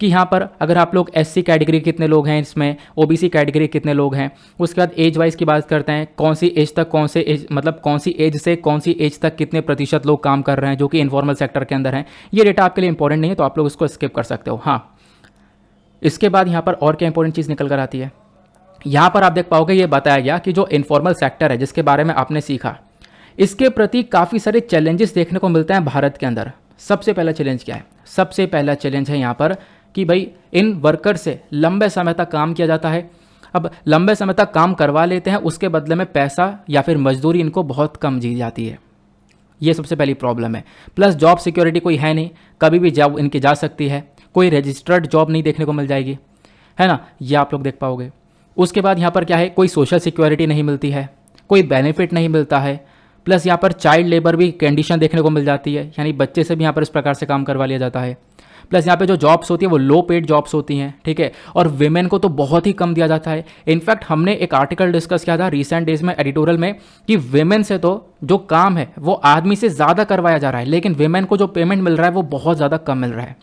कि यहाँ पर अगर आप लोग एससी कैटेगरी कितने लोग हैं, इसमें ओबीसी कैटेगरी कितने लोग हैं, उसके बाद एज वाइज की बात करते हैं, कौन सी एज तक कौन से एज मतलब कौन सी एज से कौन सी एज तक कितने प्रतिशत लोग काम कर रहे हैं जो कि इनफॉर्मल सेक्टर के अंदर हैं। ये डेटा आपके लिए इंपॉर्टेंट नहीं है, तो आप लोग इसको स्किप कर सकते हो। हाँ, इसके बाद यहाँ पर और क्या इंपॉर्टेंट चीज़ निकल कर आती है, यहाँ पर आप देख पाओगे ये बताया गया कि जो इनफॉर्मल सेक्टर है जिसके बारे में आपने सीखा, इसके प्रति काफ़ी सारे चैलेंजेस देखने को मिलते हैं भारत के अंदर। सबसे पहला चैलेंज क्या है? सबसे पहला चैलेंज है यहाँ पर कि भाई इन वर्कर से लंबे समय तक काम किया जाता है। अब लंबे समय तक काम करवा लेते हैं, उसके बदले में पैसा या फिर मजदूरी इनको बहुत कम दी जाती है। ये सबसे पहली प्रॉब्लम है। प्लस जॉब सिक्योरिटी कोई है नहीं, कभी भी जॉब इनकी जा सकती है, कोई रजिस्टर्ड जॉब नहीं देखने को मिल जाएगी, है ना, ये आप लोग देख पाओगे। उसके बाद यहाँ पर क्या है, कोई सोशल सिक्योरिटी नहीं मिलती है, कोई बेनिफिट नहीं मिलता है। प्लस यहाँ पर चाइल्ड लेबर भी कंडीशन देखने को मिल जाती है, यानी बच्चे से भी यहाँ पर इस प्रकार से काम करवा लिया जाता है। प्लस यहाँ पे जो जॉब्स होती है वो लो पेड जॉब्स होती हैं, ठीक है, और विमेन को तो बहुत ही कम दिया जाता है। इनफैक्ट हमने एक आर्टिकल डिस्कस किया था रिसेंट डेज में एडिटोरियल में कि विमेन से तो जो काम है वो आदमी से ज़्यादा करवाया जा रहा है, लेकिन विमेन को जो पेमेंट मिल रहा है वो बहुत ज़्यादा कम मिल रहा है।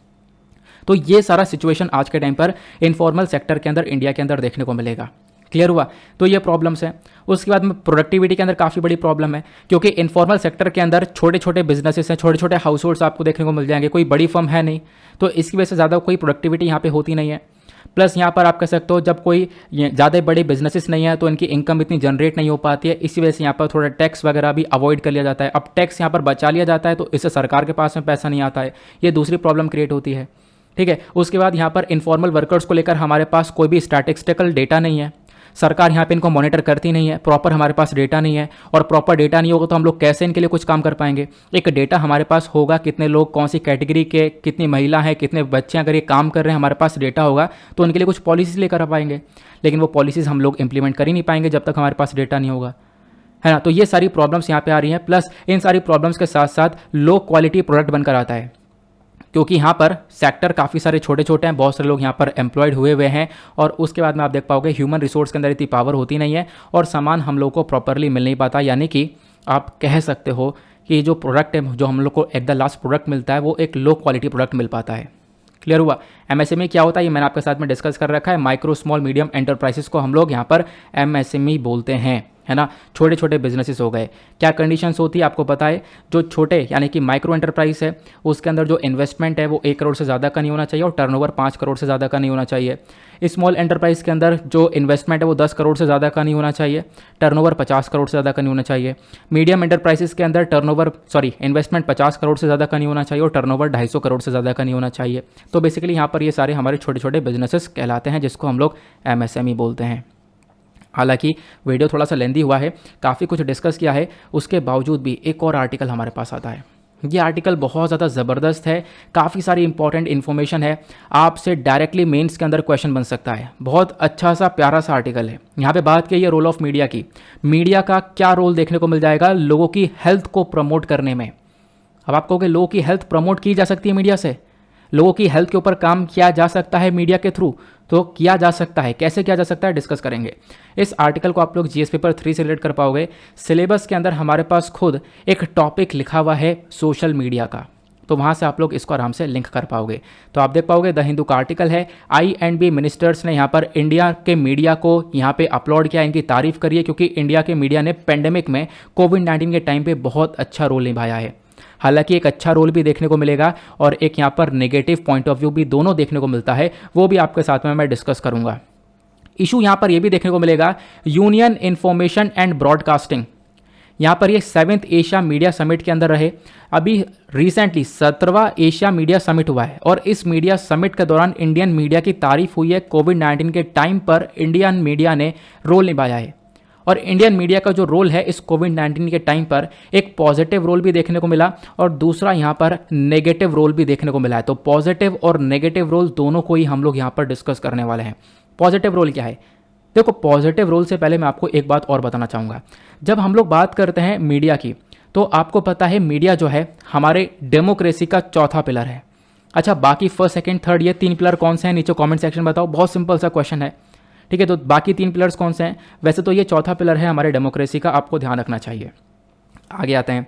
तो ये सारा सिचुएशन आज के टाइम पर इनफॉर्मल सेक्टर के अंदर इंडिया के अंदर देखने को मिलेगा। क्लियर हुआ? तो ये प्रॉब्लम्स हैं। उसके बाद में प्रोडक्टिविटी के अंदर काफ़ी बड़ी प्रॉब्लम है, क्योंकि इनफॉर्मल सेक्टर के अंदर छोटे छोटे बिजनेसेस हैं, छोटे छोटे हाउस होल्ड्स आपको देखने को मिल जाएंगे, कोई बड़ी फर्म है नहीं, तो इसकी वजह से ज़्यादा कोई प्रोडक्टिविटी यहाँ पे होती नहीं है। प्लस यहाँ पर आप कह सकते हो जब कोई ज़्यादा बड़े बिजनेसेस नहीं है तो इनकी इनकम इतनी जनरेट नहीं हो पाती है, इसी वजह से यहाँ पर थोड़ा टैक्स वगैरह भी अवॉइड कर लिया जाता है। अब टैक्स यहाँ पर बचा लिया जाता है तो इससे सरकार के पास में पैसा नहीं आता है, ये दूसरी प्रॉब्लम क्रिएट होती है। ठीक है, उसके बाद यहाँ पर इनफॉर्मल वर्कर्स को लेकर हमारे पास कोई भी स्टैटिस्टिकल डेटा नहीं है, सरकार यहाँ पे इनको मॉनिटर करती नहीं है, प्रॉपर हमारे पास डेटा नहीं है, और प्रॉपर डेटा नहीं होगा तो हम लोग कैसे इनके लिए कुछ काम कर पाएंगे। एक डेटा हमारे पास होगा, कितने लोग कौन सी कैटेगरी के, कितनी महिला है, कितने बच्चे अगर ये काम कर रहे हैं, हमारे पास डेटा होगा तो उनके लिए कुछ पॉलिसीज लेकर आ पाएंगे, लेकिन वो पॉलिसीज हम लोग इंप्लीमेंट कर ही नहीं पाएंगे जब तक हमारे पास डेटा नहीं होगा, है ना। तो ये सारी प्रॉब्लम्स यहाँ पे आ रही हैं। प्लस इन सारी प्रॉब्लम्स के साथ साथ लो क्वालिटी प्रोडक्ट बनकर आता है, क्योंकि यहाँ पर सेक्टर काफ़ी सारे छोटे छोटे हैं, बहुत सारे लोग यहाँ पर एम्प्लॉयड हुए हुए हैं, और उसके बाद में आप देख पाओगे ह्यूमन रिसोर्स के अंदर इतनी पावर होती नहीं है और सामान हम लोग को प्रॉपरली मिल नहीं पाता। यानी कि आप कह सकते हो कि जो प्रोडक्ट है, जो हम लोग को एट द लास्ट प्रोडक्ट मिलता है, वो एक लो क्वालिटी प्रोडक्ट मिल पाता है। क्लियर हुआ? एमएसएमई क्या होता है ये मैंने आपके साथ में डिस्कस कर रखा है। माइक्रो स्मॉल मीडियम एंटरप्राइजेस को हम लोग यहाँ पर एमएसएमई बोलते हैं, है ना। छोटे छोटे बिजनेसेस हो गए। क्या कंडीशंस होती है आपको पता है? जो छोटे यानी कि माइक्रो एंटरप्राइज है उसके अंदर जो इन्वेस्टमेंट है वो 1 करोड़ से ज़्यादा का नहीं होना चाहिए और टर्नओवर 5 करोड़ से ज़्यादा का नहीं होना चाहिए। स्मॉल एंटरप्राइज के अंदर जो इन्वेस्टमेंट है वो 10 करोड़ से ज़्यादा का नहीं होना चाहिए, टर्नओवर 50 करोड़ से ज़्यादा का नहीं होना चाहिए। मीडियम एंटरप्राइजेस के अंदर इन्वेस्टमेंट 50 करोड़ से ज़्यादा का नहीं होना चाहिए और टर्नओवर 250 करोड़ से ज़्यादा का नहीं होना चाहिए। तो बेसिकली यहाँ पर ये सारे हमारे छोटे छोटे बिजनेसेस कहलाते हैं, जिसको हम लोग एमएसएमई बोलते हैं। हालांकि वीडियो थोड़ा सा लेंदी हुआ है, काफ़ी कुछ डिस्कस किया है, उसके बावजूद भी एक और आर्टिकल हमारे पास आता है। ये आर्टिकल बहुत ज़्यादा ज़बरदस्त है, काफ़ी सारी इंपॉर्टेंट इन्फॉर्मेशन है, आपसे डायरेक्टली मेंस के अंदर क्वेश्चन बन सकता है। बहुत अच्छा सा प्यारा सा आर्टिकल है। यहाँ पे बात की है रोल ऑफ मीडिया की। मीडिया का क्या रोल देखने को मिल जाएगा लोगों की हेल्थ को प्रमोट करने में। अब आप कहोगे लोगों की हेल्थ प्रमोट की जा सकती है मीडिया से, लोगों की हेल्थ के ऊपर काम किया जा सकता है मीडिया के थ्रू, तो किया जा सकता है। कैसे किया जा सकता है डिस्कस करेंगे। इस आर्टिकल को आप लोग जीएस पेपर 3 से रिलेट कर पाओगे। सिलेबस के अंदर हमारे पास खुद एक टॉपिक लिखा हुआ है सोशल मीडिया का, तो वहाँ से आप लोग इसको आराम से लिंक कर पाओगे। तो आप देख पाओगे द हिंदू का आर्टिकल है, आई&बी मिनिस्टर्स ने यहाँ पर इंडिया के मीडिया को यहाँ पे अपलोड किया, इनकी तारीफ करिए, क्योंकि इंडिया के मीडिया ने पेंडेमिक में कोविड-19 के टाइम पे बहुत अच्छा रोल निभाया है। हालांकि एक अच्छा रोल भी देखने को मिलेगा और एक यहाँ पर नेगेटिव पॉइंट ऑफ व्यू भी दोनों देखने को मिलता है, वो भी आपके साथ में मैं डिस्कस करूँगा। इशू यहाँ पर ये भी देखने को मिलेगा, यूनियन इंफॉर्मेशन एंड ब्रॉडकास्टिंग। यहाँ पर ये 7th एशिया मीडिया समिट के अंदर रहे। अभी रिसेंटली 17वां एशिया मीडिया समिट हुआ है और इस मीडिया समिट के दौरान इंडियन मीडिया की तारीफ हुई है। कोविड-19 के टाइम पर इंडियन मीडिया ने रोल निभाया है और इंडियन मीडिया का जो रोल है इस कोविड-19 के टाइम पर एक पॉजिटिव रोल भी देखने को मिला और दूसरा यहाँ पर नेगेटिव रोल भी देखने को मिला है। तो पॉजिटिव और नेगेटिव रोल दोनों को ही हम लोग यहाँ पर डिस्कस करने वाले हैं। पॉजिटिव रोल क्या है? देखो, पॉजिटिव रोल से पहले मैं आपको एक बात और बताना चाहूँगा। जब हम लोग बात करते हैं मीडिया की, तो आपको पता है मीडिया जो है हमारे डेमोक्रेसी का चौथा पिलर है। अच्छा, बाकी फर्स्ट, सेकंड, थर्ड ये 3 पिलर कौन से हैं? नीचे कमेंट सेक्शन बताओ। बहुत सिंपल सा क्वेश्चन है, ठीक है। तो बाकी 3 पिलर्स कौन से हैं? वैसे तो ये चौथा पिलर है हमारे डेमोक्रेसी का, आपको ध्यान रखना चाहिए। आगे आते हैं,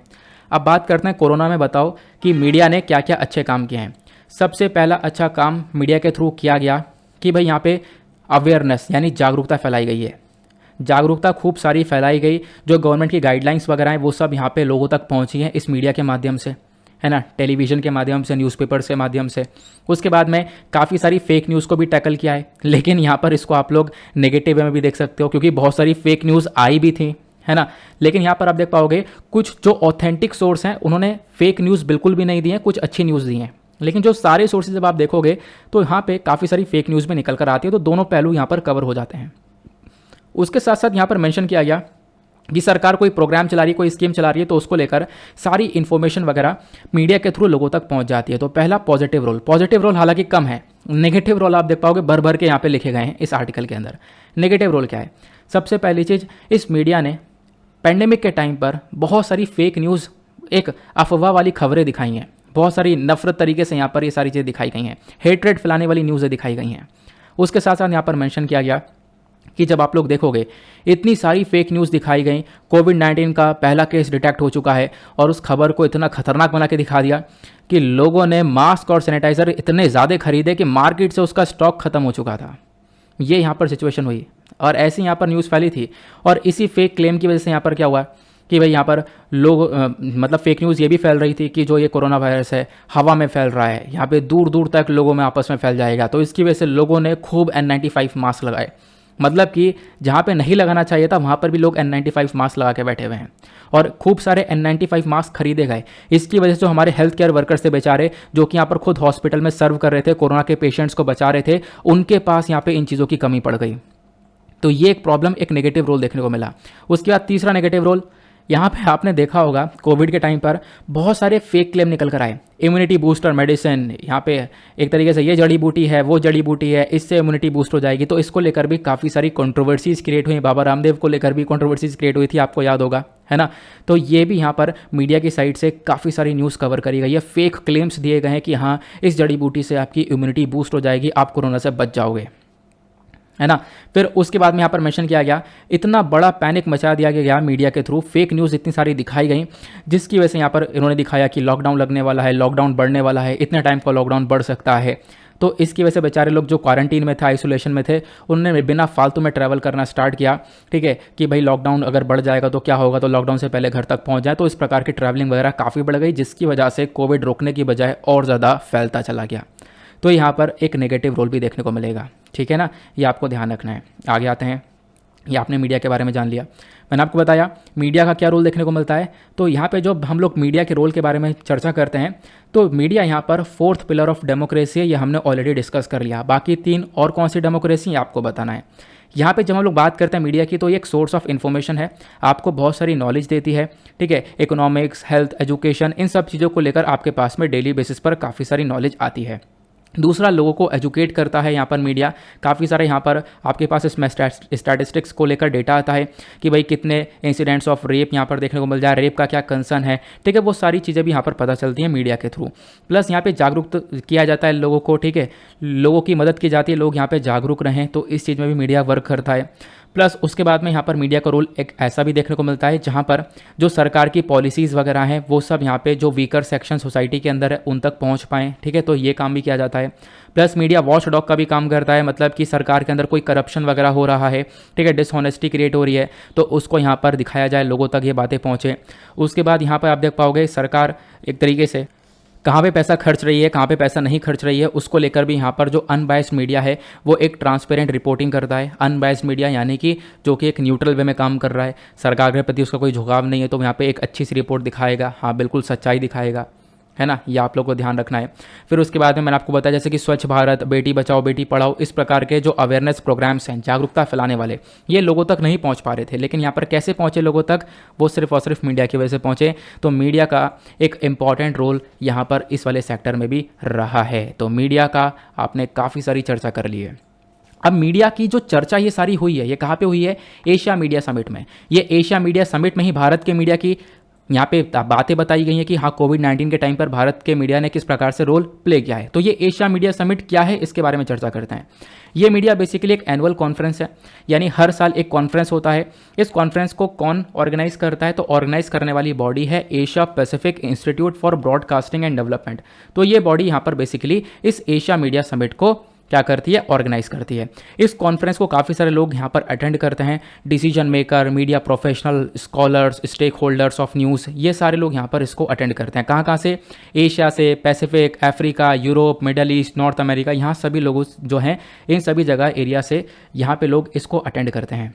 अब बात करते हैं कोरोना में बताओ कि मीडिया ने क्या क्या अच्छे काम किए हैं। सबसे पहला अच्छा काम मीडिया के थ्रू किया गया कि भाई यहाँ पे अवेयरनेस यानी जागरूकता फैलाई गई है। जागरूकता खूब सारी फैलाई गई, जो गवर्नमेंट की गाइडलाइंस वगैरह हैं वो सब यहाँ पे लोगों तक पहुँची हैं इस मीडिया के माध्यम से, है ना, टेलीविज़न के माध्यम से, न्यूज़पेपर्स के माध्यम से। उसके बाद में काफ़ी सारी फेक न्यूज़ को भी टैकल किया है, लेकिन यहाँ पर इसको आप लोग नेगेटिव वे में भी देख सकते हो क्योंकि बहुत सारी फेक न्यूज़ आई भी थी, है ना। लेकिन यहाँ पर आप देख पाओगे कुछ जो ऑथेंटिक सोर्स हैं उन्होंने फेक न्यूज़ बिल्कुल भी नहीं दी है, कुछ अच्छी न्यूज़ दी हैं। लेकिन जो सारे सोर्सेज जब आप देखोगे तो यहाँ पे काफ़ी सारी फेक न्यूज़ भी निकल कर आती है, तो दोनों पहलू यहाँ पर कवर हो जाते हैं। उसके साथ साथ यहाँ पर मेंशन किया गया कि सरकार कोई प्रोग्राम चला रही है, कोई स्कीम चला रही है, तो उसको लेकर सारी इन्फॉर्मेशन वगैरह मीडिया के थ्रू लोगों तक पहुँच जाती है। तो पहला पॉजिटिव रोल। पॉजिटिव रोल हालांकि कम है, नेगेटिव रोल आप देख पाओगे भर भर के यहाँ पे लिखे गए हैं इस आर्टिकल के अंदर। नेगेटिव रोल क्या है? सबसे पहली चीज़, इस मीडिया ने पेंडेमिक के टाइम पर बहुत सारी फेक न्यूज़, एक अफवाह वाली खबरें दिखाई हैं, बहुत सारी नफरत तरीके से यहाँ पर ये सारी चीज़ें दिखाई गई हैं, हेट्रेड फैलाने वाली न्यूज़ें दिखाई गई हैं। उसके साथ साथ यहाँ पर मेंशन किया गया कि जब आप लोग देखोगे इतनी सारी फेक न्यूज़ दिखाई गई, कोविड-19 का पहला केस डिटेक्ट हो चुका है और उस खबर को इतना खतरनाक बना के दिखा दिया कि लोगों ने मास्क और सैनिटाइज़र इतने ज़्यादा खरीदे कि मार्केट से उसका स्टॉक खत्म हो चुका था। ये यहाँ पर सिचुएशन हुई और ऐसे यहाँ पर न्यूज़ फैली थी और इसी फेक क्लेम की वजह से यहाँ पर क्या हुआ कि भाई यहाँ पर लोग मतलब फेक न्यूज़ ये भी फैल रही थी कि जो ये कोरोना वायरस है हवा में फैल रहा है, यहाँ पे दूर दूर तक लोगों में आपस में फैल जाएगा। तो इसकी वजह से लोगों ने खूब N95 मास्क लगाए, मतलब कि जहाँ पे नहीं लगाना चाहिए था वहाँ पर भी लोग N95 मास्क लगा के बैठे हुए हैं और खूब सारे N95 मास्क खरीदे गए। इसकी वजह से जो हमारे हेल्थ केयर वर्कर्स थे बेचारे, जो कि यहाँ पर खुद हॉस्पिटल में सर्व कर रहे थे, कोरोना के पेशेंट्स को बचा रहे थे, उनके पास यहाँ पे इन चीज़ों की कमी पड़ गई। तो ये एक प्रॉब्लम, एक नेगेटिव रोल देखने को मिला। उसके बाद तीसरा नेगेटिव रोल, यहाँ पे आपने देखा होगा कोविड के टाइम पर बहुत सारे फेक क्लेम निकल कर आए। इम्यूनिटी बूस्टर मेडिसिन, यहाँ पे एक तरीके से ये जड़ी बूटी है, वो जड़ी बूटी है, इससे इम्यूनिटी बूस्ट हो जाएगी। तो इसको लेकर भी काफ़ी सारी कंट्रोवर्सीज क्रिएट हुई। बाबा रामदेव को लेकर भी कंट्रोवर्सीज क्रिएट हुई थी, आपको याद होगा, है ना। तो ये भी यहाँ पर मीडिया की साइड से काफ़ी सारी न्यूज़ कवर करी गई है। फेक क्लेम्स दिए गए हैं कि हाँ इस जड़ी बूटी से आपकी इम्यूनिटी बूस्ट हो जाएगी, आप कोरोना से बच जाओगे, है ना। फिर उसके बाद में यहाँ पर मेंशन किया गया, इतना बड़ा पैनिक मचा दिया गया मीडिया के थ्रू, फेक न्यूज़ इतनी सारी दिखाई गई जिसकी वजह से यहाँ पर इन्होंने दिखाया कि लॉकडाउन लगने वाला है, लॉकडाउन बढ़ने वाला है, इतने टाइम का लॉकडाउन बढ़ सकता है। तो इसकी वजह से बेचारे लोग जो क्वारंटीन में थे, आइसोलेशन में थे, उन्होंने बिना फालतू में ट्रैवल करना स्टार्ट किया, ठीक है, कि भाई लॉकडाउन अगर बढ़ जाएगा तो क्या होगा, तो लॉकडाउन से पहले घर तक पहुँच जाए। तो इस प्रकार की ट्रैवलिंग वगैरह काफ़ी बढ़ गई, जिसकी वजह से कोविड रोकने की बजाय और ज़्यादा फैलता चला गया। तो यहाँ पर एक नेगेटिव रोल भी देखने को मिलेगा, ठीक है ना, ये आपको ध्यान रखना है। आगे आते हैं, ये आपने मीडिया के बारे में जान लिया। मैंने आपको बताया मीडिया का क्या रोल देखने को मिलता है। तो यहाँ पे जो हम लोग मीडिया के रोल के बारे में चर्चा करते हैं, तो मीडिया यहाँ पर 4th पिलर ऑफ डेमोक्रेसी है, ये हमने ऑलरेडी डिस्कस कर लिया। बाकी 3 और कौन सी डेमोक्रेसी है आपको बताना है। यहाँ पे जब हम लोग बात करते हैं मीडिया की, तो ये एक सोर्स ऑफ इन्फॉर्मेशन है, आपको बहुत सारी नॉलेज देती है, ठीक है, इकोनॉमिक्स, हेल्थ, एजुकेशन, इन सब चीज़ों को लेकर आपके पास में डेली बेसिस पर काफ़ी सारी नॉलेज आती है। दूसरा, लोगों को एजुकेट करता है यहाँ पर मीडिया, काफ़ी सारे यहाँ पर आपके पास इसमें स्टैटिस्टिक्स को लेकर डेटा आता है कि भाई कितने इंसिडेंट्स ऑफ रेप यहाँ पर देखने को मिल जाए, रेप का क्या कंसर्न है, ठीक है, वो सारी चीज़ें भी यहाँ पर पता चलती हैं मीडिया के थ्रू। प्लस यहाँ पे जागरूक किया जाता है लोगों को, ठीक है, लोगों की मदद की जाती है, लोग यहाँ पर जागरूक रहें, तो इस चीज़ में भी मीडिया वर्क करता है। प्लस उसके बाद में यहाँ पर मीडिया का रोल एक ऐसा भी देखने को मिलता है जहाँ पर जो सरकार की पॉलिसीज़ वगैरह हैं वो सब यहाँ पे जो वीकर सेक्शन सोसाइटी के अंदर है उन तक पहुँच पाएँ, ठीक है, तो ये काम भी किया जाता है। प्लस मीडिया वॉच डॉग का भी काम करता है, मतलब कि सरकार के अंदर कोई करप्शन वगैरह हो रहा है, ठीक है, डिसऑनेस्टी क्रिएट हो रही है, तो उसको यहाँ पर दिखाया जाए, लोगों तक ये बातें पहुँचे। उसके बाद यहाँ पर आप देख पाओगे सरकार एक तरीके से कहाँ पे पैसा खर्च रही है, कहाँ पे पैसा नहीं खर्च रही है, उसको लेकर भी यहाँ पर जो अनबायस्ड मीडिया है वो एक ट्रांसपेरेंट रिपोर्टिंग करता है। अनबायस्ड मीडिया यानी कि जो कि एक न्यूट्रल वे में काम कर रहा है, सरकार के प्रति उसका कोई झुकाव नहीं है, तो यहाँ पे एक अच्छी सी रिपोर्ट दिखाएगा, हाँ बिल्कुल सच्चाई दिखाएगा, है ना। ये आप लोग को ध्यान रखना है। फिर उसके बाद में मैंने आपको बताया जैसे कि स्वच्छ भारत, बेटी बचाओ बेटी पढ़ाओ, इस प्रकार के जो अवेयरनेस प्रोग्राम्स हैं, जागरूकता फैलाने वाले, ये लोगों तक नहीं पहुंच पा रहे थे, लेकिन यहाँ पर कैसे पहुंचे लोगों तक, वो सिर्फ और सिर्फ मीडिया की वजह से पहुंचे। तो मीडिया का एक इंपॉर्टेंट रोल यहाँ पर इस वाले सेक्टर में भी रहा है। तो मीडिया का आपने काफ़ी सारी चर्चा कर ली है। अब मीडिया की जो चर्चा ये सारी हुई है, ये कहाँ पे हुई है? एशिया मीडिया समिट में। ये एशिया मीडिया समिट में ही भारत के मीडिया की यहाँ पे बातें बताई गई हैं कि हाँ कोविड-19 के टाइम पर भारत के मीडिया ने किस प्रकार से रोल प्ले किया है। तो ये एशिया मीडिया समिट क्या है, इसके बारे में चर्चा करते हैं। ये मीडिया बेसिकली एक एनुअल कॉन्फ्रेंस है, यानी हर साल एक कॉन्फ्रेंस होता है। इस कॉन्फ्रेंस को कौन ऑर्गेनाइज करता है? तो ऑर्गेनाइज करने वाली बॉडी है Asia Pacific institute for broadcasting and development. तो ये बॉडी यहाँ पर बेसिकली इस एशिया मीडिया समिट को क्या करती है? ऑर्गेनाइज करती है। इस कॉन्फ्रेंस को काफ़ी सारे लोग यहाँ पर अटेंड करते हैं, decision maker, media professional, scholars, stakeholders of news, ये सारे लोग यहाँ पर इसको अटेंड करते हैं। कहाँ कहाँ से? एशिया से, Pacific, Africa, Europe, middle east, north America, यहाँ सभी लोग जो हैं इन सभी जगह एरिया से यहाँ पे लोग इसको अटेंड करते हैं।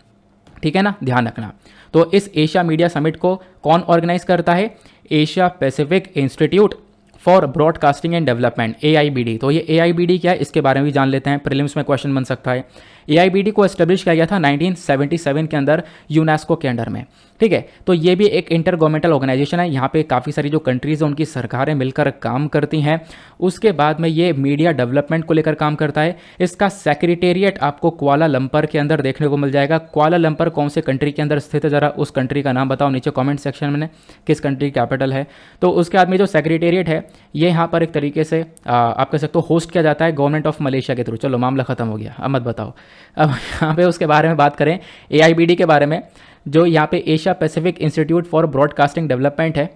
ठीक है ना, ध्यान रखना। तो इस एशिया मीडिया समिट को कौन ऑर्गेनाइज करता है? Asia Pacific institute for broadcasting and development, AIBD। तो ये AIBD क्या है, इसके बारे में भी जान लेते हैं, प्रीलिम्स में क्वेश्चन बन सकता है। AIBD को एस्टेब्लिश किया गया था 1977 के अंदर यूनेस्को के अंडर में। ठीक है, तो ये भी एक इंटर गवर्नमेंटल ऑर्गेनाइजेशन है। यहाँ पे काफ़ी सारी जो कंट्रीज़ हैं उनकी सरकारें मिलकर काम करती हैं। उसके बाद में ये मीडिया डेवलपमेंट को लेकर काम करता है। इसका सेक्रेटेरिएट आपको कुआलालंपुर के अंदर देखने को मिल जाएगा। कुआलालंपुर कौन से कंट्री के अंदर स्थित है? ज़रा उस कंट्री का नाम बताओ नीचे कॉमेंट सेक्शन में, किस कंट्री की कैपिटल है। तो उसके बाद में जो सेक्रेटेरिएट है ये यहाँ पर एक तरीके से आप कह सकते हो होस्ट किया जाता है गवर्नमेंट ऑफ मलेशिया के थ्रू। चलो मामला खत्म हो गया, अब मत बताओ। अब यहाँ पे उसके बारे में बात करें, AIBD के बारे में, जो यहाँ पे Asia Pacific institute for broadcasting development है।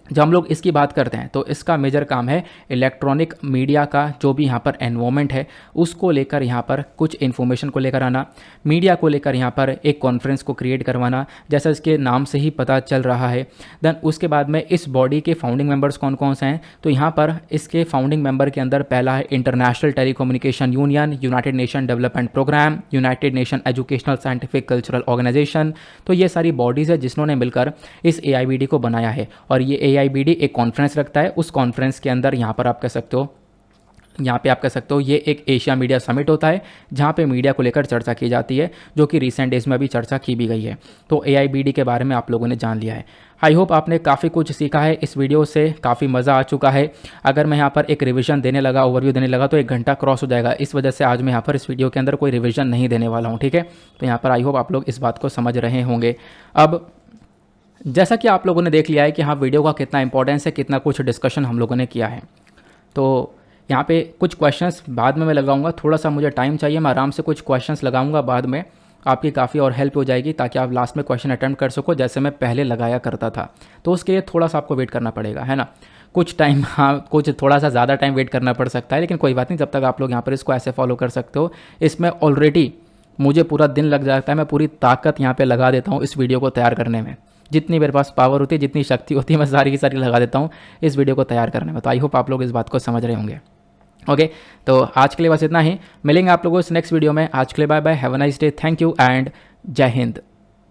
जब हम लोग इसकी बात करते हैं तो इसका मेजर काम है इलेक्ट्रॉनिक मीडिया का जो भी यहाँ पर एनवायरनमेंट है उसको लेकर यहाँ पर कुछ इन्फॉर्मेशन को लेकर आना, मीडिया को लेकर यहाँ पर एक कॉन्फ्रेंस को क्रिएट करवाना, जैसा इसके नाम से ही पता चल रहा है। देन उसके बाद में इस बॉडी के फाउंडिंग मेंबर्स कौन कौन से हैं? तो यहाँ पर इसके फाउंडिंग मेंबर के अंदर पहला है international telecommunication union, united nation development programme, united nation educational scientific cultural organisation. तो ये सारी बॉडीज़ है जिन्होंने मिलकर इस AIBD को बनाया है। और ये AIBD एक कॉन्फ्रेंस रखता है। उस कॉन्फ्रेंस के अंदर यहाँ पर आप कह सकते हो, यहाँ पे आप कह सकते हो ये एक एशिया मीडिया समिट होता है जहाँ पे मीडिया को लेकर चर्चा की जाती है, जो कि रिसेंट डेज में अभी चर्चा की भी गई है। तो AIBD के बारे में आप लोगों ने जान लिया है। आई होप आपने काफ़ी कुछ सीखा है इस वीडियो से, काफ़ी मज़ा आ चुका है। अगर मैं यहाँ पर एक रिवीजन देने लगा, ओवरव्यू देने लगा तो 1 घंटा क्रॉस हो जाएगा। इस वजह से आज मैं यहाँ पर इस वीडियो के अंदर कोई रिवीजन नहीं देने वाला हूँ। ठीक है, तो यहाँ पर आई होप आप लोग इस बात को समझ रहे होंगे। अब जैसा कि आप लोगों ने देख लिया है कि हाँ वीडियो का कितना इंपॉर्टेंस है, कितना कुछ डिस्कशन हम लोगों ने किया है। तो यहाँ पे कुछ क्वेश्चंस बाद में मैं लगाऊंगा, थोड़ा सा मुझे टाइम चाहिए, मैं आराम से कुछ क्वेश्चंस लगाऊंगा बाद में, आपकी काफ़ी और हेल्प हो जाएगी ताकि आप लास्ट में क्वेश्चन अटेम्प्ट कर सको जैसे मैं पहले लगाया करता था। तो उसके लिए थोड़ा सा आपको वेट करना पड़ेगा, है ना, कुछ टाइम, हाँ कुछ थोड़ा सा ज़्यादा टाइम वेट करना पड़ सकता है, लेकिन कोई बात नहीं, जब तक आप लोग यहाँ पर इसको ऐसे फॉलो कर सकते हो। इसमें ऑलरेडी मुझे पूरा दिन लग जाता है, मैं पूरी ताकत यहाँ पर लगा देता हूँ इस वीडियो को तैयार करने में। जितनी मेरे पास पावर होती है, जितनी शक्ति होती है, मैं सारी की सारी लगा देता हूँ इस वीडियो को तैयार करने में। तो आई होप आप लोग इस बात को समझ रहे होंगे। ओके, तो आज के लिए बस इतना ही, मिलेंगे आप लोगों से नेक्स्ट वीडियो में। आज के लिए bye bye, have a nice day, thank you and जय हिंद।